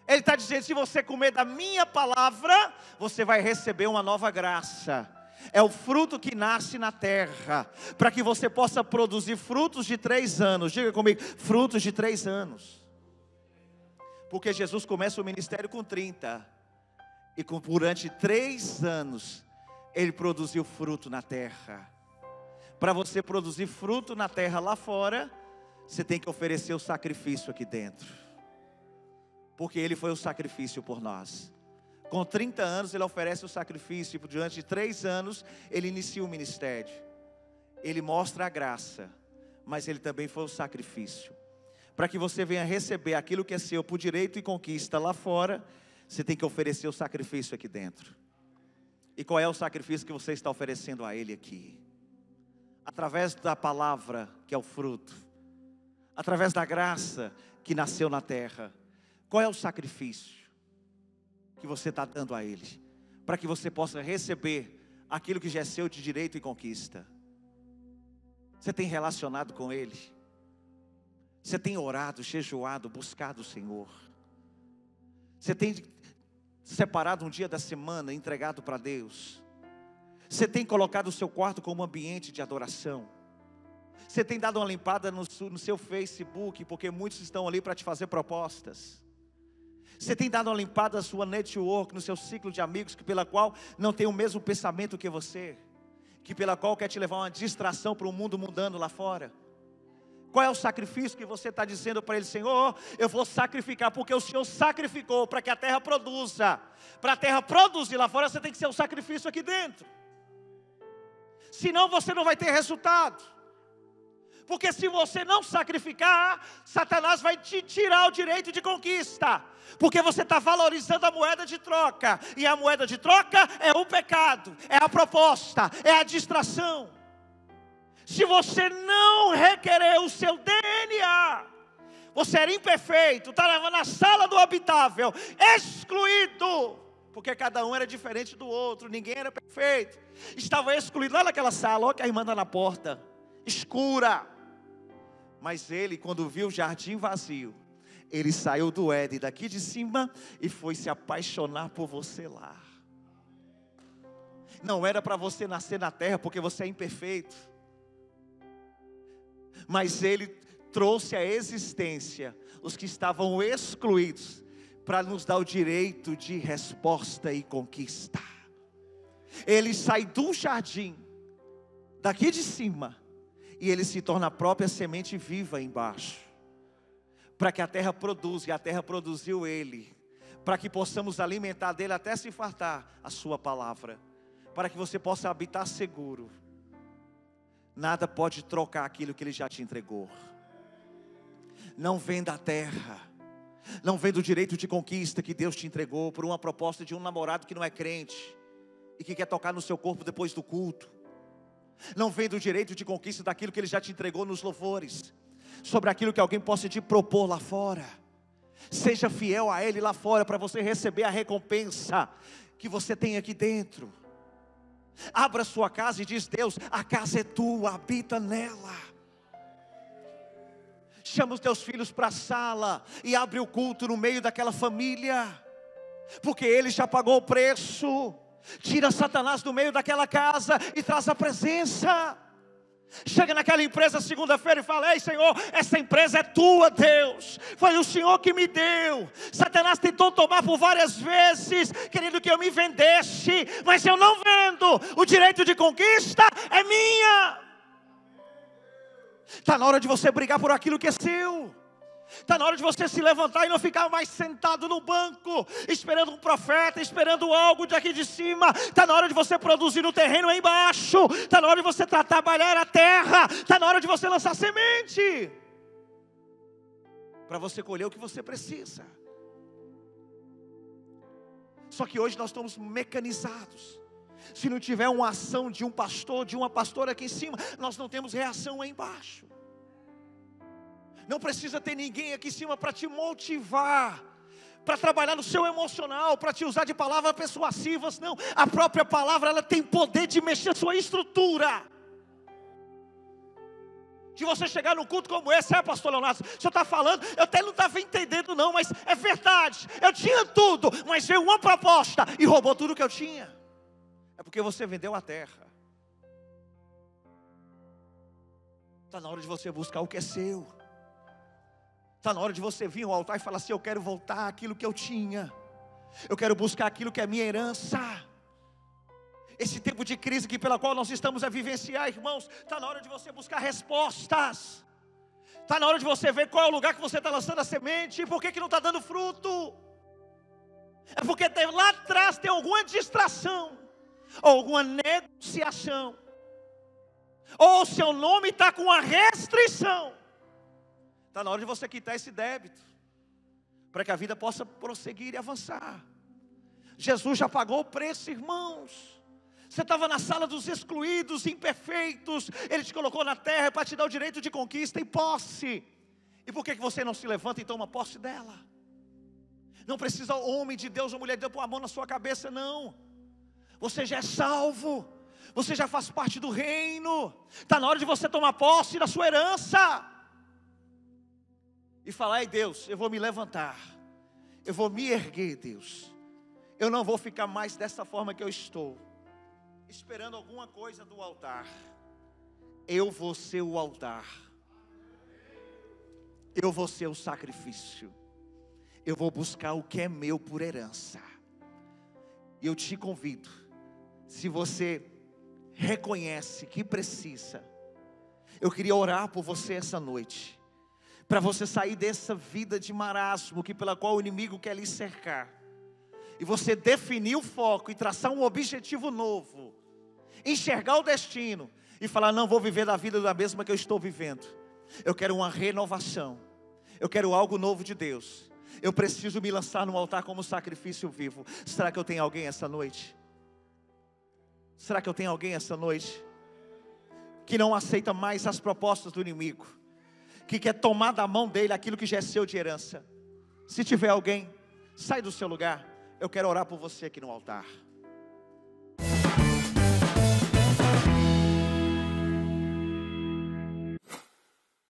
Ele está dizendo, se você comer da minha palavra, você vai receber uma nova graça. É o fruto que nasce na terra, para que você possa produzir frutos de 3 anos. Diga comigo, frutos de 3 anos. Porque Jesus começa o ministério com 30, e durante 3 anos, Ele produziu fruto na terra. Para você produzir fruto na terra lá fora, você tem que oferecer o sacrifício aqui dentro, porque Ele foi o sacrifício por nós. Com 30 anos ele oferece o sacrifício, e durante 3 anos ele inicia o ministério. Ele mostra a graça, mas ele também foi o sacrifício. Para que você venha receber aquilo que é seu por direito e conquista lá fora, você tem que oferecer o sacrifício aqui dentro. E qual é o sacrifício que você está oferecendo a Ele aqui? Através da palavra, que é o fruto, através da graça que nasceu na terra. Qual é o sacrifício que você está dando a Ele, para que você possa receber aquilo que já é seu de direito e conquista? Você tem relacionado com Ele? Você tem orado, jejuado, buscado o Senhor? Você tem separado um dia da semana, entregado para Deus? Você tem colocado o seu quarto como ambiente de adoração? Você tem dado uma limpada no seu Facebook, porque muitos estão ali para te fazer propostas? Você tem dado uma limpada na sua network, no seu ciclo de amigos, que pela qual não tem o mesmo pensamento que você, que pela qual quer te levar uma distração para um mundo mundano lá fora? Qual é o sacrifício que você está dizendo para ele? Senhor, eu vou sacrificar, porque o Senhor sacrificou para que a terra produza. Para a terra produzir lá fora, você tem que ser o sacrifício aqui dentro. Senão você não vai ter resultado. Porque se você não sacrificar, Satanás vai te tirar o direito de conquista. Porque você está valorizando a moeda de troca. E a moeda de troca é o pecado, é a proposta, é a distração. Se você não requerer o seu DNA, você era imperfeito, estava na sala do habitável, excluído, porque cada um era diferente do outro, ninguém era perfeito, estava excluído lá naquela sala. Olha que a irmã está na porta, escura. Mas ele, quando viu o jardim vazio, ele saiu do Éden, daqui de cima, e foi se apaixonar por você lá. Não era para você nascer na terra, porque você é imperfeito, mas ele trouxe à existência os que estavam excluídos, para nos dar o direito de resposta e conquista. Ele sai do jardim, daqui de cima, e ele se torna a própria semente viva embaixo, para que a terra produza, e a terra produziu ele, para que possamos alimentar dele até se fartar a sua palavra, para que você possa habitar seguro. Nada pode trocar aquilo que ele já te entregou. Não venda a terra, não venda o direito de conquista que Deus te entregou por uma proposta de um namorado que não é crente e que quer tocar no seu corpo depois do culto. Não venda o direito de conquista daquilo que ele já te entregou nos louvores, sobre aquilo que alguém possa te propor lá fora. Seja fiel a ele lá fora, para você receber a recompensa que você tem aqui dentro. Abra sua casa e diz: Deus, a casa é tua, habita nela. Chama os teus filhos para a sala e abre o culto no meio daquela família, porque ele já pagou o preço. Tira Satanás do meio daquela casa e traz a presença. Chega naquela empresa segunda-feira e fala: ei Senhor, essa empresa é tua, Deus, foi o Senhor que me deu. Satanás tentou tomar por várias vezes, querendo que eu me vendesse, mas eu não vendo. O direito de conquista é minha. Está na hora de você brigar por aquilo que é seu. Está na hora de você se levantar e não ficar mais sentado no banco, esperando um profeta, esperando algo daqui de cima. Está na hora de você produzir no terreno aí embaixo. Está na hora de você trabalhar a terra. Está na hora de você lançar semente, para você colher o que você precisa. Só que hoje nós estamos mecanizados. Se não tiver uma ação de um pastor, de uma pastora aqui em cima, nós não temos reação aí embaixo. Não precisa ter ninguém aqui em cima para te motivar, para trabalhar no seu emocional, para te usar de palavras persuasivas. Não, a própria palavra, ela tem poder de mexer a sua estrutura. De você chegar num culto como esse: pastor Leonardo, o senhor está falando, eu até não estava entendendo não, mas é verdade, eu tinha tudo, mas veio uma proposta e roubou tudo que eu tinha. É porque você vendeu a terra. Está na hora de você buscar o que é seu. Está na hora de você vir ao altar e falar assim: eu quero voltar àquilo que eu tinha, eu quero buscar aquilo que é minha herança. Esse tempo de crise que pela qual nós estamos a vivenciar, irmãos, está na hora de você buscar respostas. Está na hora de você ver qual é o lugar que você está lançando a semente, e por que não está dando fruto. É porque lá atrás tem alguma distração, ou alguma negociação, ou o seu nome está com uma restrição. Está na hora de você quitar esse débito, para que a vida possa prosseguir e avançar. Jesus já pagou o preço, irmãos. Você estava na sala dos excluídos, imperfeitos. Ele te colocou na terra para te dar o direito de conquista e posse. E por que você não se levanta e toma posse dela? Não precisa homem de Deus ou mulher de Deus pôr a mão na sua cabeça, não. Você já é salvo, você já faz parte do reino. Está na hora de você tomar posse da sua herança e falar: ei Deus, eu vou me levantar, eu vou me erguer, Deus. Eu não vou ficar mais dessa forma que eu estou, esperando alguma coisa do altar. Eu vou ser o altar, eu vou ser o sacrifício, eu vou buscar o que é meu por herança. E eu te convido, se você reconhece que precisa, eu queria orar por você essa noite, para você sair dessa vida de marasmo pela qual o inimigo quer lhe cercar, e você definir o foco e traçar um objetivo novo, enxergar o destino e falar: não vou viver da vida da mesma que eu estou vivendo, eu quero uma renovação, eu quero algo novo de Deus, eu preciso me lançar no altar como sacrifício vivo. Será que eu tenho alguém essa noite? Será que eu tenho alguém essa noite que não aceita mais as propostas do inimigo, que quer tomar da mão dele aquilo que já é seu de herança? Se tiver alguém, sai do seu lugar, eu quero orar por você aqui no altar.